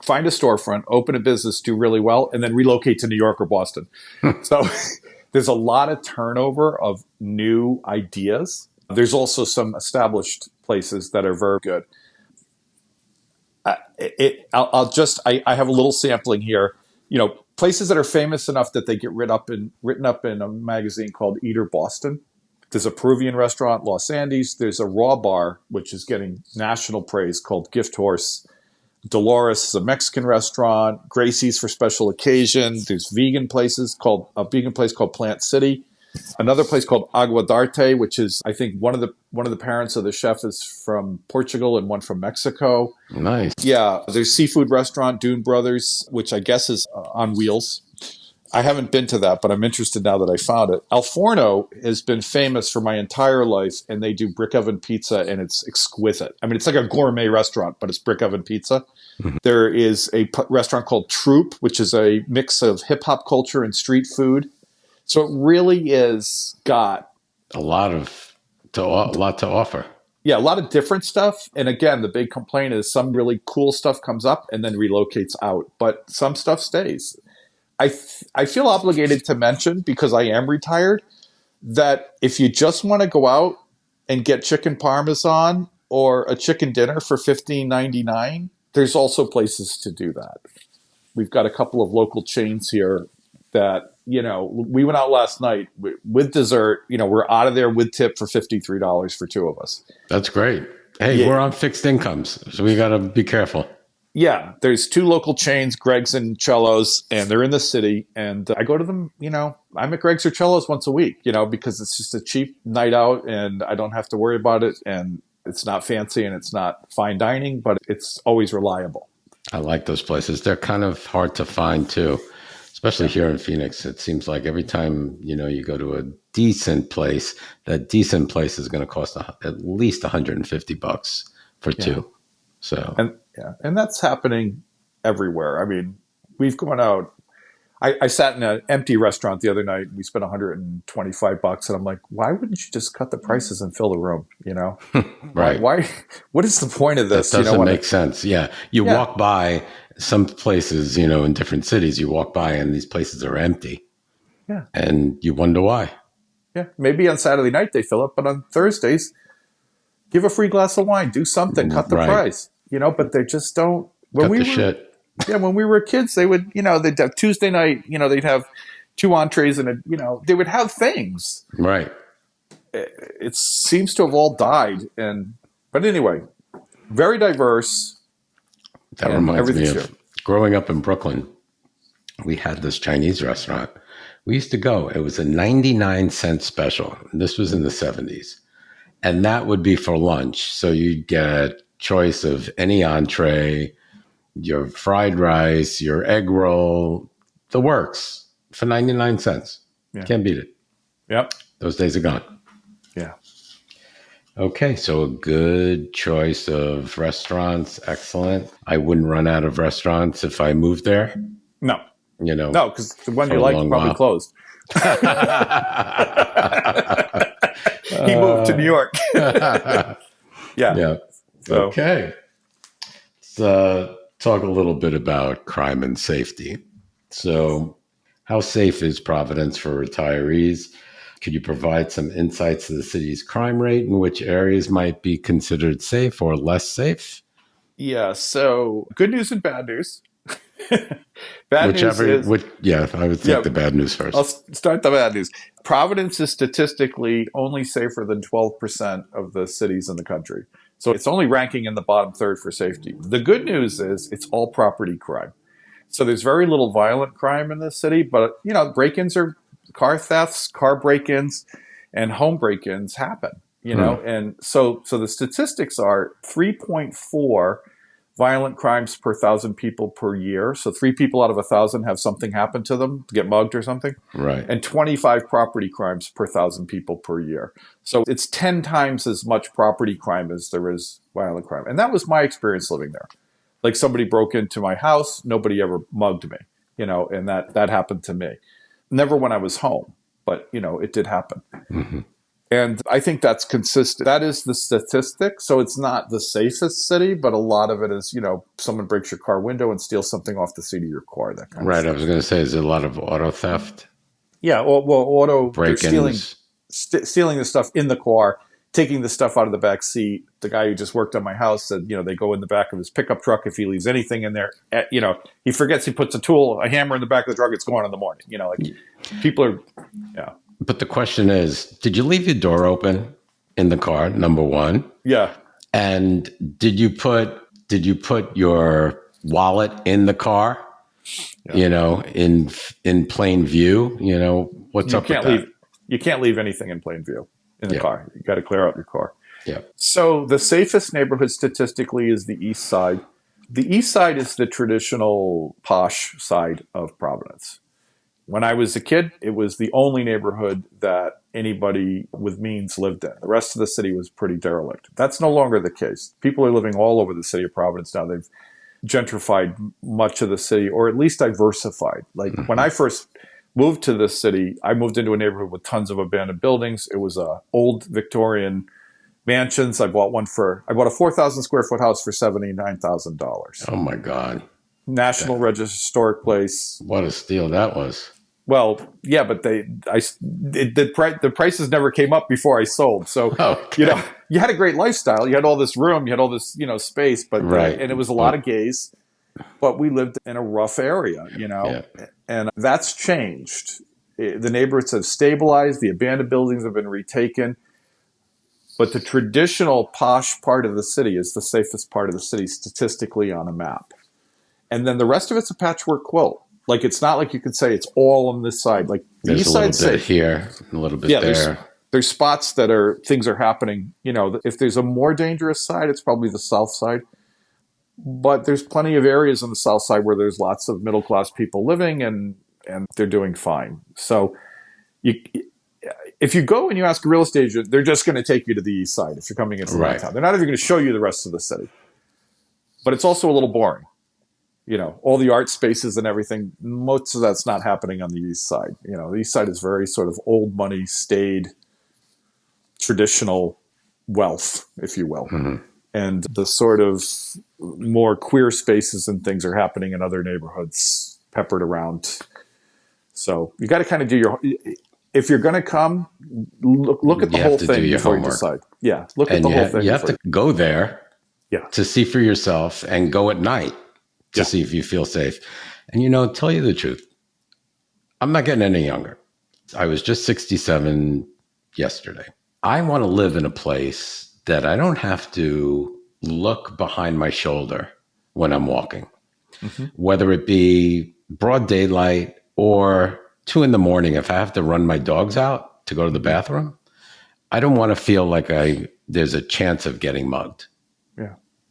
find a storefront, open a business, do really well, and then relocate to New York or Boston. So there's a lot of turnover of new ideas. There's also some established places that are very good. I have a little sampling here. Places that are famous enough that they get written up in a magazine called Eater Boston. There's a Peruvian restaurant, Los Andes. There's a raw bar, which is getting national praise, called Gift Horse. Dolores is a Mexican restaurant. Gracie's for special occasion. There's vegan place called Plant City. Another place called Aguadarte, which is, I think, one of the parents of the chef is from Portugal and one from Mexico. Nice. Yeah, there's seafood restaurant Dune Brothers, which I guess is on wheels. I haven't been to that, but I'm interested now that I found it. Al Forno has been famous for my entire life, and they do brick oven pizza, and it's exquisite. I mean, it's like a gourmet restaurant, but it's brick oven pizza. Mm-hmm. There is a restaurant called Troop, which is a mix of hip hop culture and street food. So it really is got a lot to offer. Yeah, a lot of different stuff. And again, the big complaint is some really cool stuff comes up and then relocates out, but some stuff stays. I feel obligated to mention, because I am retired, that if you just want to go out and get chicken parmesan or a chicken dinner for $15.99, there's also places to do that. We've got a couple of local chains here that, we went out last night with dessert. We're out of there with tip for $53 for two of us. That's great. Hey, We're on fixed incomes, so we got to be careful. Yeah, there's two local chains, Greg's and Cello's, and they're in the city. And I go to them, I'm at Greg's or Cello's once a week, because it's just a cheap night out and I don't have to worry about it. And it's not fancy and it's not fine dining, but it's always reliable. I like those places. They're kind of hard to find too, especially here in Phoenix. It seems like every time, you go to a decent place, that decent place is going to cost at least $150 for two. So, and that's happening everywhere. I mean, we've gone out. I sat in an empty restaurant the other night. And we spent $125, and I'm like, why wouldn't you just cut the prices and fill the room? Right? Why? What is the point of this? That doesn't make sense. Yeah, you walk by some places, in different cities. You walk by, and these places are empty. Yeah, and you wonder why. Yeah, maybe on Saturday night they fill it, but on Thursdays, give a free glass of wine, do something, cut the price. But they just don't. Shit. Yeah, when we were kids, they would, they'd have Tuesday night, they'd have two entrees and, they would have things. Right. It seems to have all died. But anyway, very diverse. That reminds me of growing up in Brooklyn. We had this Chinese restaurant. We used to go. It was a 99-cent special. This was in the 70s. And that would be for lunch. So you'd get choice of any entree, your fried rice, your egg roll, the works for 99 cents. Yeah. Can't beat it. Yep. Those days are gone. Yeah. Okay, so a good choice of restaurants. Excellent. I wouldn't run out of restaurants if I moved there. No. No, because the one you like probably closed. He moved to New York. Yeah. So. Okay. Let's talk a little bit about crime and safety. So, how safe is Providence for retirees? Could you provide some insights to the city's crime rate and which areas might be considered safe or less safe? Yeah. So, good news and bad news. I would take the bad news first. I'll start the bad news. Providence is statistically only safer than 12% of the cities in the country. So it's only ranking in the bottom third for safety. The good news is it's all property crime. So there's very little violent crime in this city, but break-ins are car thefts, car break-ins, and home break-ins happen. And so the statistics are 3.4 violent crimes per 1,000 people per year. So 3 people out of 1,000 have something happen to them, to get mugged or something. Right. And 25 property crimes per 1,000 people per year. So it's 10 times as much property crime as there is violent crime. And that was my experience living there. Like somebody broke into my house, nobody ever mugged me, and that happened to me. Never when I was home, but it did happen. Mm-hmm. And I think that's consistent. That is the statistic. So it's not the safest city, but a lot of it is, someone breaks your car window and steals something off the seat of your car. That kind of stuff. I was going to say, is there a lot of auto theft? Yeah. Well, auto break-ins, stealing the stuff in the car, taking the stuff out of the back seat. The guy who just worked on my house said, they go in the back of his pickup truck. If he leaves anything in there, he forgets he puts a hammer in the back of the truck. It's gone in the morning. People are, yeah. But the question is, did you leave your door open in the car? Number one. Yeah. And did you put your wallet in the car? Yeah. In plain view. What's up with that? You can't leave anything in plain view in the car. You got to clear out your car. Yeah. So the safest neighborhood statistically is the East Side. The East Side is the traditional posh side of Providence. When I was a kid, it was the only neighborhood that anybody with means lived in. The rest of the city was pretty derelict. That's no longer the case. People are living all over the city of Providence now. They've gentrified much of the city, or at least diversified. Like when I first moved to this city, I moved into a neighborhood with tons of abandoned buildings. It was old Victorian mansions. I bought a 4,000 square foot house for $79,000. Oh my God. National Register Historic Place. What a steal that was. Well, yeah, but the prices never came up before I sold. So, you had a great lifestyle. You had all this room, you had all this, space, but and it was a lot of gays, but we lived in a rough area, and that's changed. The neighborhoods have stabilized. The abandoned buildings have been retaken. But the traditional posh part of the city is the safest part of the city statistically on a map. And then the rest of it's a patchwork quilt. Like, it's not like you could say it's all on this side. Like, the there's east a little side bit here, a little bit there. There's spots that things are happening. If there's a more dangerous side, it's probably the south side. But there's plenty of areas on the south side where there's lots of middle class people living, and they're doing fine. So, if you go and you ask a real estate agent, they're just going to take you to the east side if you're coming into downtown. They're not even going to show you the rest of the city. But it's also a little boring. All the art spaces and everything, most of that's not happening on the east side. The east side is very sort of old money, staid, traditional wealth, if you will. Mm-hmm. And the sort of more queer spaces and things are happening in other neighborhoods peppered around. So you got to kind of if you're going to come, look at the whole thing before you decide. Yeah, look at the whole thing. You have to go there to see for yourself, and go at night to see if you feel safe. And, tell you the truth, I'm not getting any younger. I was just 67 yesterday. I want to live in a place that I don't have to look behind my shoulder when I'm walking, whether it be broad daylight or 2 a.m. if I have to run my dogs out to go to the bathroom. I don't want to feel like there's a chance of getting mugged.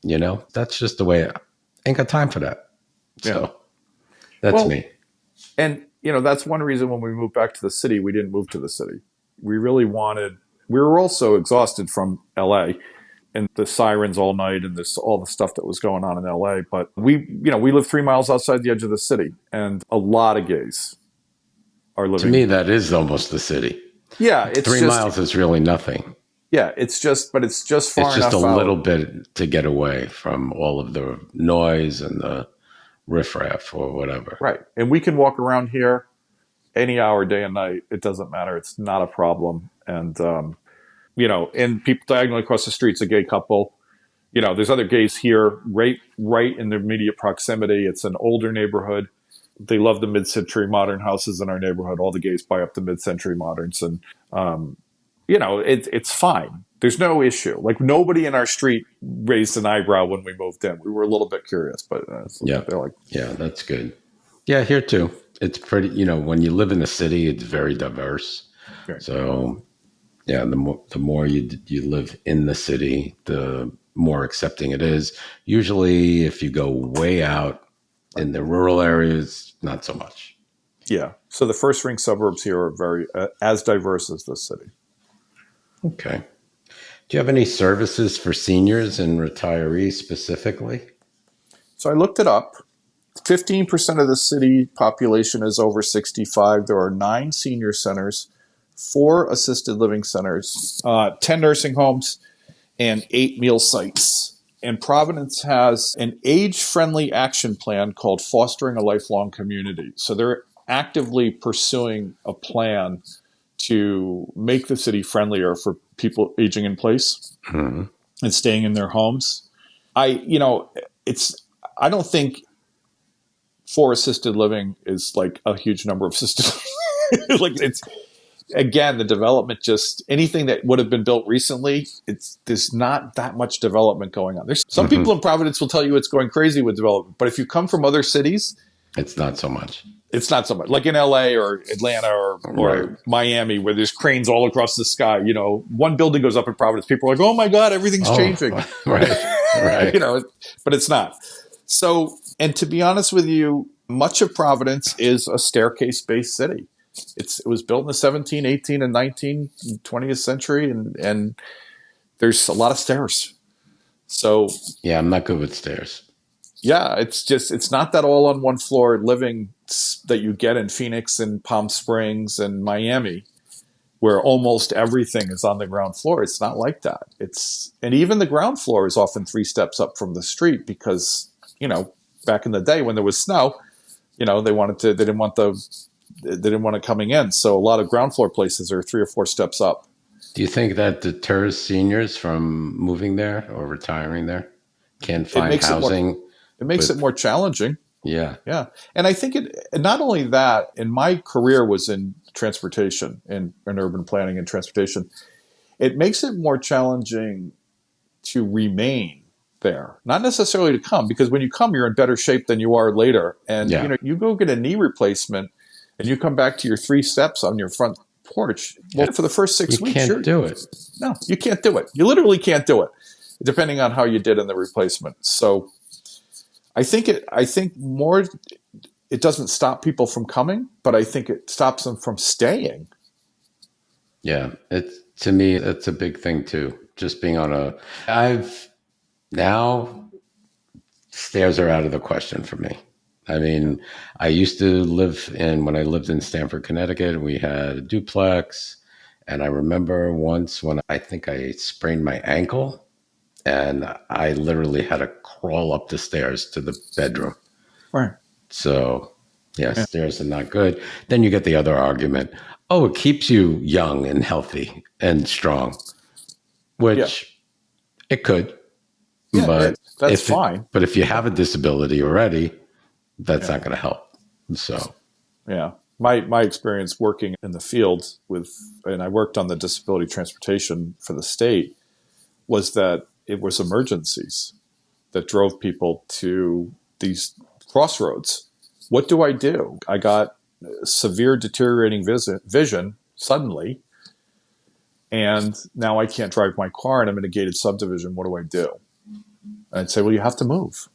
Yeah. That's just the way ain't got time for that. So that's me. And, that's one reason when we moved back to the city, we didn't move to the city. We were also exhausted from LA and the sirens all night and all the stuff that was going on in LA. But we live 3 miles outside the edge of the city, and a lot of gays are living. To me, that is almost the city. Yeah. It's 3 miles is really nothing. Yeah, it's just far enough. It's just a little bit to get away from all of the noise and the riffraff or whatever. Right. And we can walk around here any hour, day and night. It doesn't matter. It's not a problem. And, and people diagonally across the street's a gay couple. There's other gays here right in their immediate proximity. It's an older neighborhood. They love the mid-century modern houses in our neighborhood. All the gays buy up the mid-century moderns. And, it's fine. There's no issue. Like, nobody in our street raised an eyebrow when we moved in. We were a little bit curious, but they're like, yeah, that's good. Yeah, here too. It's pretty, when you live in the city, it's very diverse. Right. So, yeah, the more you live in the city, the more accepting it is. Usually, if you go way out in the rural areas, not so much. Yeah. So the first ring suburbs here are very as diverse as the city. Okay. Do you have any services for seniors and retirees specifically? So I looked it up. 15% of the city population is over 65. There are 9 senior centers, 4 assisted living centers, 10 nursing homes, and 8 meal sites. And Providence has an age-friendly action plan called Fostering a Lifelong Community. So they're actively pursuing a plan to make the city friendlier for people aging in place and staying in their homes. I don't think 4 assisted living is like a huge number of assisted living. Like it's, again, the development, just anything that would have been built recently, there's not that much development going on. There's some people in Providence will tell you it's going crazy with development, but if you come from other cities, it's not so much. It's not so much like in LA or Atlanta or Right. Miami, where there's cranes all across the sky. One building goes up in Providence, people are like, "Oh my God, everything's changing." Right. But it's not. So, and to be honest with you, much of Providence is a staircase-based city. It was built in the 17, 18, and 19, 20th century, and there's a lot of stairs. So, yeah, I'm not good with stairs. yeah, it's not that all on one floor living that you get in Phoenix and Palm Springs and Miami, where almost everything is on the ground floor. It's not like that. And even the ground floor is often 3 steps up from the street because, back in the day when there was snow, they didn't want it coming in. So a lot of ground floor places are 3 or 4 steps up. Do you think that deters seniors from moving there or retiring there? Can't find housing? It makes it more challenging. Yeah. Yeah. And I think not only that, and my career was in transportation and in urban planning and transportation, it makes it more challenging to remain there, not necessarily to come, because when you come, you're in better shape than you are later. And, you go get a knee replacement and you come back to your 3 steps on your front porch. Well, for the first 6 weeks, you can't do it. No, you can't do it. You literally can't do it, depending on how you did in the replacement. So I think more, it doesn't stop people from coming, but I think it stops them from staying. Yeah. To me, it's a big thing too. Just being now stairs are out of the question for me. I mean, I used to when I lived in Stamford, Connecticut, we had a duplex. And I remember once when I think I sprained my ankle and I literally had to crawl up the stairs to the bedroom. Right. So, yeah, stairs are not good. Then you get the other argument. Oh, it keeps you young and healthy and strong, which it could. Yeah, but that's fine. But if you have a disability already, that's not going to help. So, yeah, my experience working in the field and I worked on the disability transportation for the state, was that it was emergencies that drove people to these crossroads. What do? I got severe deteriorating vision suddenly, and now I can't drive my car and I'm in a gated subdivision. What do I do? I'd say, well, you have to move.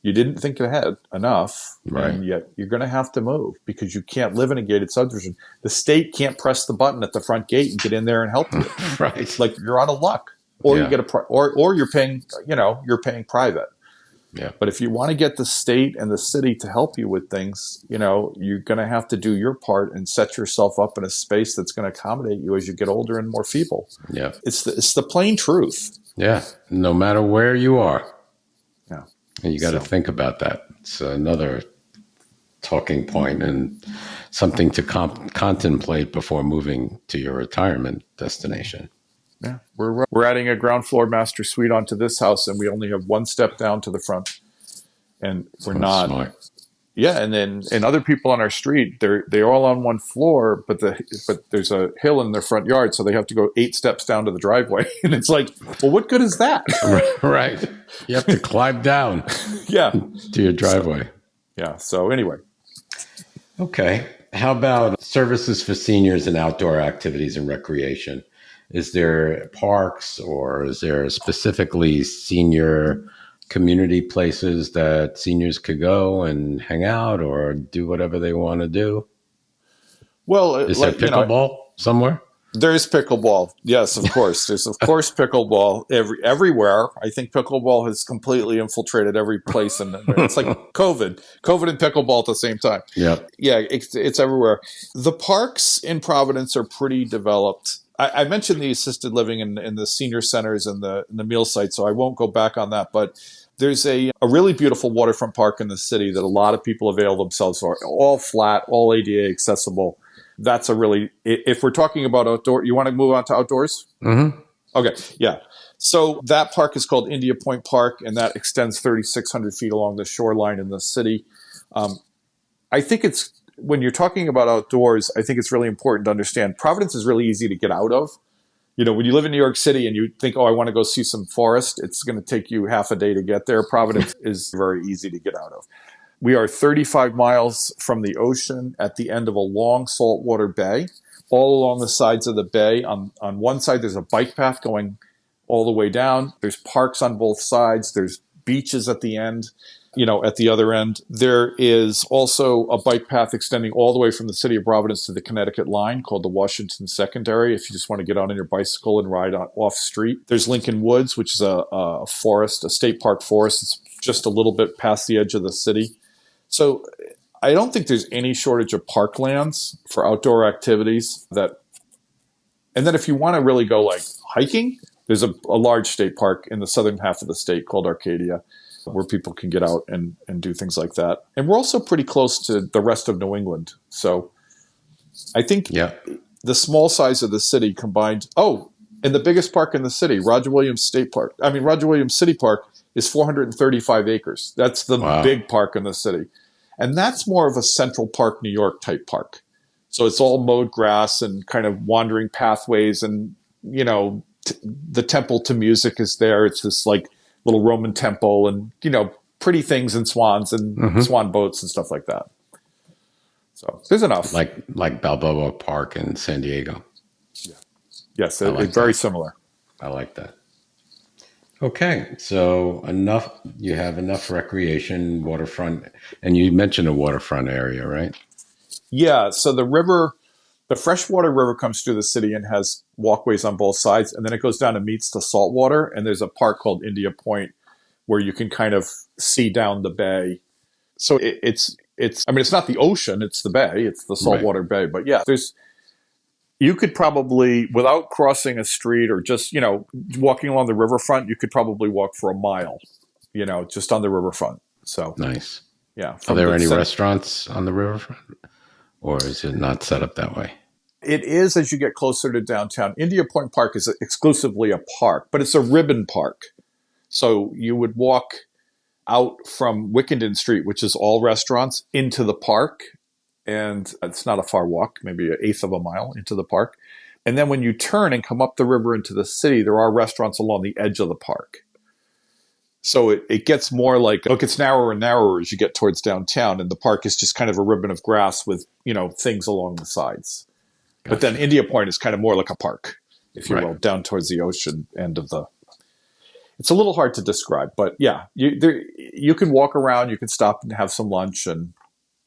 You didn't think ahead enough, right? And yet you're going to have to move because you can't live in a gated subdivision. The state can't press the button at the front gate and get in there and help you. Right? Like you're out of luck, or you get or you're paying. You're paying private. Yeah. But if you want to get the state and the city to help you with things, you're going to have to do your part and set yourself up in a space that's going to accommodate you as you get older and more feeble. Yeah. It's the plain truth. Yeah. No matter where you are. Yeah. And you got to think about that. It's another talking point and something to contemplate before moving to your retirement destination. Yeah, we're adding a ground floor master suite onto this house, and we only have 1 step down to the front, and we're not. Smart. Yeah, and other people on our street, they're all on 1 floor, but there's a hill in their front yard, so they have to go 8 steps down to the driveway, and it's like, well, what good is that? Right. You have to climb down. Yeah. To your driveway. So anyway, Okay. How about services for seniors and outdoor activities and recreation? Is there parks or is there specifically senior community places that seniors could go and hang out or do whatever they want to do? Well, Is there pickleball somewhere? there's pickleball. Yes, of course. There's of course pickleball everywhere. I think pickleball has completely infiltrated every place, and it's like COVID and pickleball at the same time. Yeah. Yeah, it's everywhere. The parks in Providence are pretty developed. I mentioned the assisted living in the senior centers and the meal sites, so I won't go back on that. But there's a really beautiful waterfront park in the city that a lot of people avail themselves for. All flat, all ADA accessible. That's a really, if we're talking about outdoor, you want to move on to outdoors? Mm-hmm. Okay, yeah. So that park is called India Point Park, and that extends 3,600 feet along the shoreline in the city. I think when you're talking about outdoors, I think it's really important to understand Providence is really easy to get out of. You know, when you live in New York City and you think, oh, I want to go see some forest, it's going to take you half a day to get there. Providence is very easy to get out of. We are 35 miles from the ocean at the end of a long saltwater bay. All along the sides of the bay, on one side, there's a bike path going all the way down. There's parks on both sides. There's beaches at the end, at the other end. There is also a bike path extending all the way from the city of Providence to the Connecticut line called the Washington Secondary, if you just want to get on your bicycle and ride off street. There's Lincoln Woods, which is a forest, a state park forest. It's just a little bit past the edge of the city. So I don't think there's any shortage of parklands for outdoor activities and then if you want to really go like hiking, there's a large state park in the southern half of the state called Arcadia where people can get out and do things like that. And we're also pretty close to the rest of New England. So I think the small size of the city combined, and the biggest park in the city, Roger Williams City Park is 435 acres. That's the big park in the city. And that's more of a Central Park, New York type park. So it's all mowed grass and kind of wandering pathways. And, the temple to music is there. It's this like little Roman temple and, pretty things and swans and swan boats and stuff like that. So there's enough. Like Balboa Park in San Diego. Yeah. Yes, it's very similar. I like that. Okay, so you have enough recreation, waterfront, and you mentioned a waterfront area, right? Yeah, so the freshwater river comes through the city and has walkways on both sides, and then it goes down and meets the saltwater, and there's a park called India Point where you can kind of see down the bay. So it's not the ocean, it's the bay, it's the saltwater bay, but yeah, you could probably, without crossing a street or just, walking along the riverfront, you could probably walk for a mile, just on the riverfront. So nice. Yeah. Are there any restaurants on the riverfront, or is it not set up that way? It is as you get closer to downtown. India Point Park is exclusively a park, but it's a ribbon park. So you would walk out from Wickenden Street, which is all restaurants, into the park. And it's not a far walk, maybe an eighth of a mile into the park. And then when you turn and come up the river into the city, there are restaurants along the edge of the park. So it gets more like, it gets narrower and narrower as you get towards downtown. And the park is just kind of a ribbon of grass with, things along the sides. Gotcha. But then India Point is kind of more like a park, if you will, down towards the ocean end of it's a little hard to describe. But yeah, you can walk around, you can stop and have some lunch, and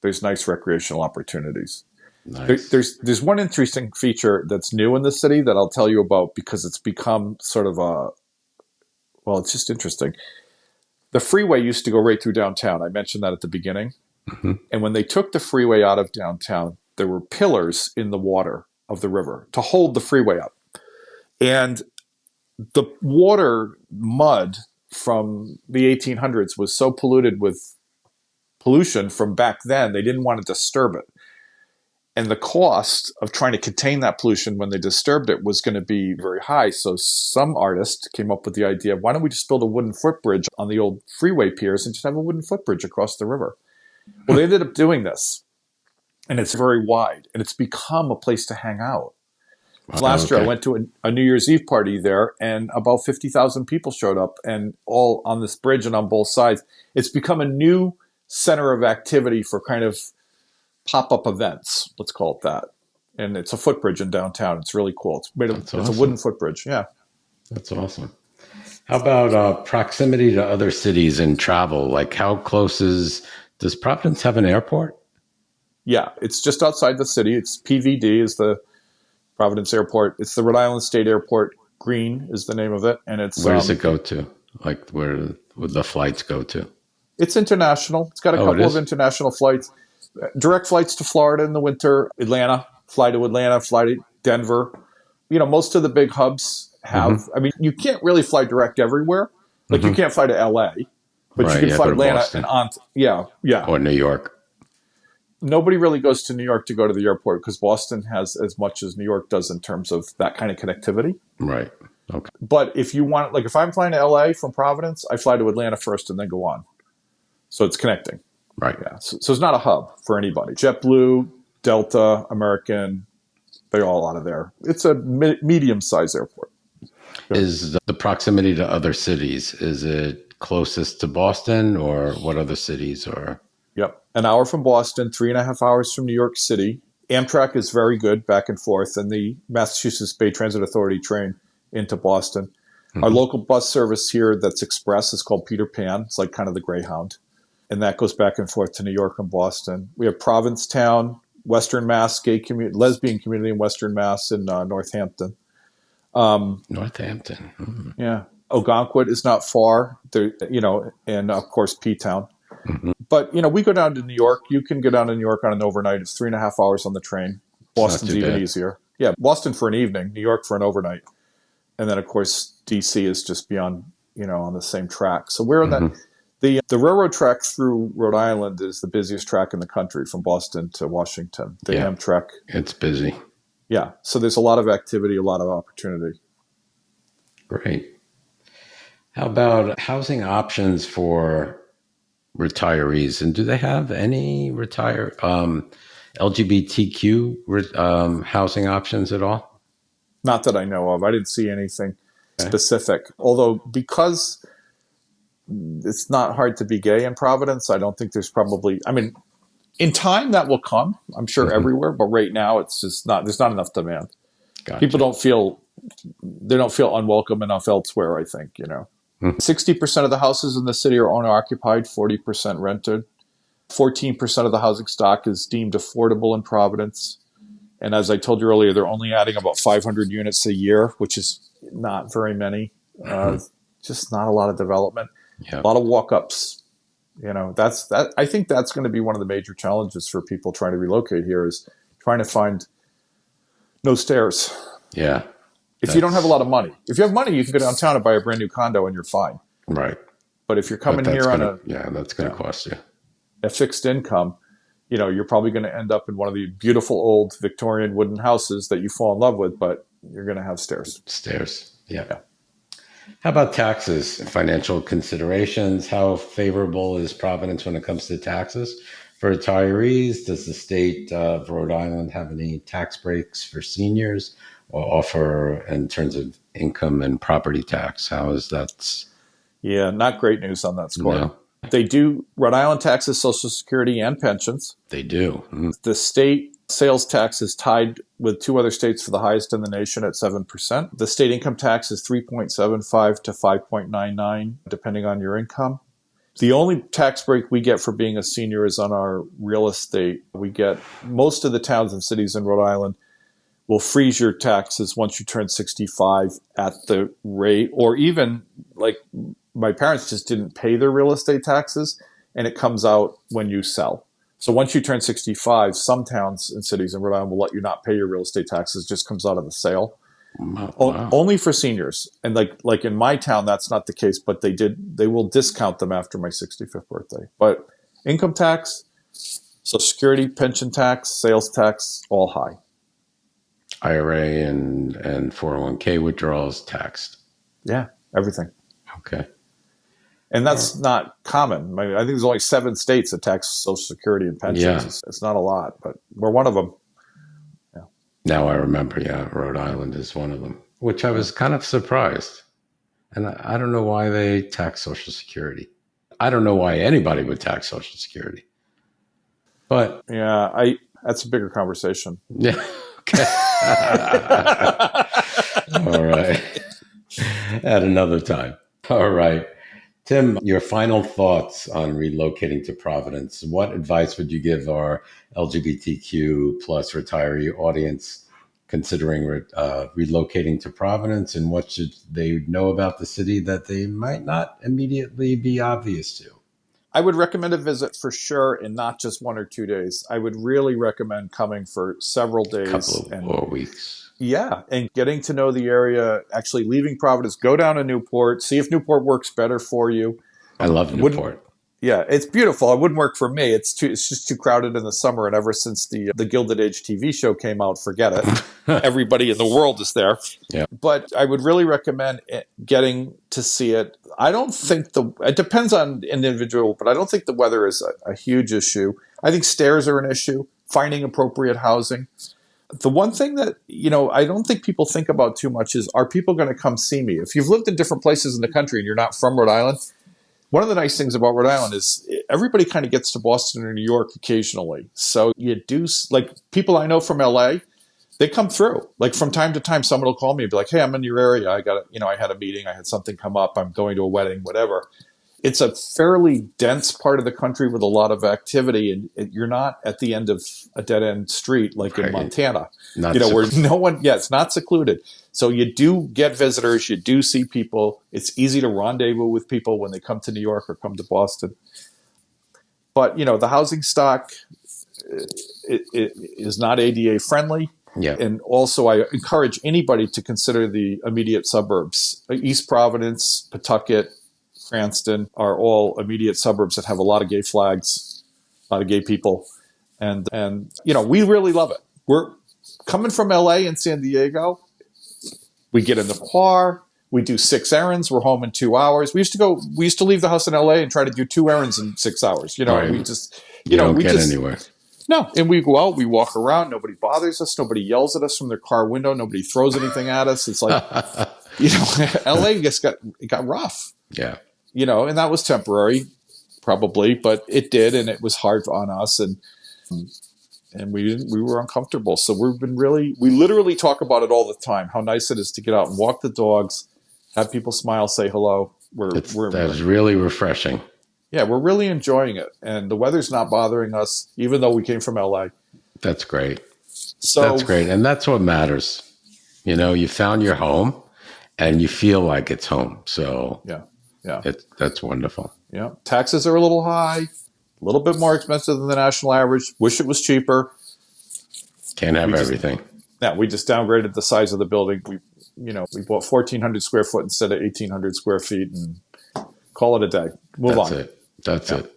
there's nice recreational opportunities. Nice. There's one interesting feature that's new in the city that I'll tell you about because it's become sort of it's just interesting. The freeway used to go right through downtown. I mentioned that at the beginning. Mm-hmm. And when they took the freeway out of downtown, there were pillars in the water of the river to hold the freeway up. And the water mud from the 1800s was so polluted with pollution from back then, they didn't want to disturb it. And the cost of trying to contain that pollution when they disturbed it was going to be very high. So some artist came up with the idea, why don't we just build a wooden footbridge on the old freeway piers and just have a wooden footbridge across the river? Well, they ended up doing this. And it's very wide. And it's become a place to hang out. Last year, I went to a New Year's Eve party there, and about 50,000 people showed up, and all on this bridge and on both sides. It's become a new center of activity for kind of pop-up events, let's call it that. And it's a footbridge in downtown. It's really cool. It's a wooden footbridge. Yeah. That's awesome. How about proximity to other cities and travel? Like how close does Providence have an airport? Yeah, it's just outside the city. It's PVD is the Providence Airport. It's the Rhode Island State Airport. Green is the name of it. And it's where does it go to? Like where would the flights go to? It's international. It's got a couple of international flights. Direct flights to Florida in the winter, Atlanta, fly to Denver. Most of the big hubs have, I mean, you can't really fly direct everywhere. Like you can't fly to LA, but you can fly to Atlanta and on. Yeah. Or New York. Nobody really goes to New York to go to the airport because Boston has as much as New York does in terms of that kind of connectivity. Right. Okay. But if you want, like if I'm flying to LA from Providence, I fly to Atlanta first and then go on. So it's connecting. Right. Yeah. So it's not a hub for anybody. JetBlue, Delta, American, they're all out of there. It's a medium-sized airport. Is the proximity to other cities, is it closest to Boston or what other cities are? Yep. An hour from Boston, 3.5 hours from New York City. Amtrak is very good back and forth, and the Massachusetts Bay Transit Authority train into Boston. Our local bus service here that's express is called Peter Pan. It's like kind of the Greyhound. And that goes back and forth to New York and Boston. We have Provincetown, Western Mass, lesbian community in Western Mass in Northampton. Northampton. Yeah. Ogunquit is not far, there, and of course, P-Town. But, we go down to New York. You can go down to New York on an overnight. It's 3.5 hours on the train. Boston's even easier. Yeah, Boston for an evening, New York for an overnight. And then, of course, D.C. is just beyond, on the same track. So we're on that. The railroad track through Rhode Island is the busiest track in the country from Boston to Washington. The Amtrak. It's busy. Yeah. So there's a lot of activity, a lot of opportunity. Great. How about housing options for retirees? And do they have any LGBTQ housing options at all? Not that I know of. I didn't see anything specific. Although because it's not hard to be gay in Providence, I don't think there's probably, in time that will come, I'm sure everywhere, but right now it's just there's not enough demand. Gotcha. People don't feel unwelcome enough elsewhere, I think, 60% of the houses in the city are owner occupied, 40% rented. 14% of the housing stock is deemed affordable in Providence. And as I told you earlier, they're only adding about 500 units a year, which is not very many. Just not a lot of development. A lot of walk-ups. I think that's going to be one of the major challenges for people trying to relocate here is trying to find no stairs. Yeah. If you don't have a lot of money. If you have money, you can go downtown and buy a brand new condo and you're fine. Right. But if you're coming here that's going to cost you a fixed income, you're probably going to end up in one of the beautiful old Victorian wooden houses that you fall in love with, but you're going to have stairs. Yeah. How about taxes, financial considerations? How favorable is Providence when it comes to taxes for retirees? Does the state of Rhode Island have any tax breaks for seniors or offer in terms of income and property tax? How is that? Yeah, not great news on that score. No. They do. Rhode Island taxes Social Security and pensions. They do. The state sales tax is tied with two other states for the highest in the nation at 7%. The state income tax is 3.75 to 5.99, depending on your income. The only tax break we get for being a senior is on our real estate. Most of the towns and cities in Rhode Island will freeze your taxes once you turn 65 at the rate, or even like my parents just didn't pay their real estate taxes and it comes out when you sell. So once you turn 65, some towns and cities in Rhode Island will let you not pay your real estate taxes, just comes out of the sale. Wow. Only for seniors. And like in my town, that's not the case, but they will discount them after my 65th birthday. But income tax, Social Security, pension tax, sales tax, all high. IRA and 401k withdrawals taxed. Yeah, everything. Okay. And that's not common. I think there's only 7 states that tax Social Security and pensions. Yeah. It's not a lot, but we're one of them. Yeah. Now I remember, Rhode Island is one of them, which I was kind of surprised. And I don't know why they tax Social Security. I don't know why anybody would tax Social Security. But Yeah, that's a bigger conversation. yeah, okay. All right. At another time. All right. Tim, your final thoughts on relocating to Providence. What advice would you give our LGBTQ plus retiree audience considering relocating to Providence, and what should they know about the city that they might not immediately be obvious to? I would recommend a visit for sure, and not just 1 or 2 days. I would really recommend coming for several days. A couple of more weeks. Yeah, and getting to know the area, actually leaving Providence, go down to Newport, see if Newport works better for you. I love Newport. Yeah, it's beautiful. It wouldn't work for me. It's just too crowded in the summer, and ever since the Gilded Age TV show came out, forget it. Everybody in the world is there. Yeah. But I would really recommend getting to see it. I don't think it depends on individual, but I don't think the weather is a huge issue. I think stairs are an issue, finding appropriate housing. The one thing that, I don't think people think about too much is, are people going to come see me? If you've lived in different places in the country and you're not from Rhode Island, one of the nice things about Rhode Island is everybody kind of gets to Boston or New York occasionally. So you do, like people I know from LA, they come through. Like from time to time, someone will call me and be like, hey, I'm in your area. I had a meeting. I had something come up. I'm going to a wedding, whatever. It's a fairly dense part of the country with a lot of activity, and you're not at the end of a dead end street like in Montana, where no one, it's not secluded. So you do get visitors, you do see people. It's easy to rendezvous with people when they come to New York or come to Boston. But, the housing stock it is not ADA friendly. Yeah. And also I encourage anybody to consider the immediate suburbs. East Providence, Pawtucket, Cranston are all immediate suburbs that have a lot of gay flags, a lot of gay people. And we really love it. We're coming from LA and San Diego. We get in the car, we do 6 errands, we're home in 2 hours. We used to leave the house in LA and try to do 2 errands in 6 hours. Right. We just, don't get anywhere. No. And we go out, we walk around, nobody bothers us, nobody yells at us from their car window, nobody throws anything at us. It's like, LA got rough. Yeah. And that was temporary, probably, but it did, and it was hard on us, and we were uncomfortable. So we literally talk about it all the time, how nice it is to get out and walk the dogs, have people smile, say hello. That is really refreshing. Yeah, we're really enjoying it, and the weather's not bothering us, even though we came from LA. That's great. That's great, and that's what matters. You found your home, and you feel like it's home. So yeah. That's wonderful. Yeah. Taxes are a little high, a little bit more expensive than the national average. Wish it was cheaper. Can't have everything. We just downgraded the size of the building. We bought 1,400 square foot instead of 1,800 square feet, and call it a day. Move on. That's it.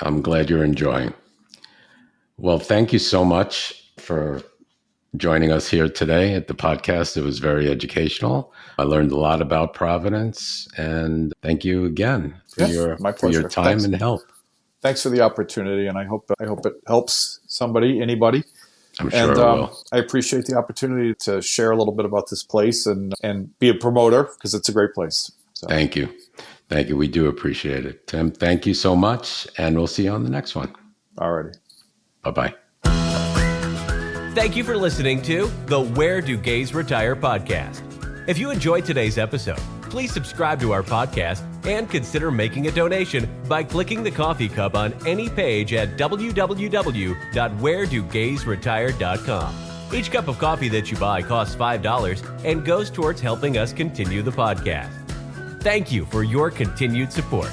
I'm glad you're enjoying. Well, thank you so much for joining us here today at the podcast. It was very educational. I learned a lot about Providence, and thank you again for your time and help. Thanks for the opportunity, and I hope it helps somebody, anybody. I'm sure it will. I appreciate the opportunity to share a little bit about this place and be a promoter, because it's a great place. So. Thank you. We do appreciate it. Tim, thank you so much, and we'll see you on the next one. All righty. Bye-bye. Thank you for listening to the Where Do Gays Retire podcast. If you enjoyed today's episode, please subscribe to our podcast and consider making a donation by clicking the coffee cup on any page at www.wheredogaysretire.com. Each cup of coffee that you buy costs $5 and goes towards helping us continue the podcast. Thank you for your continued support.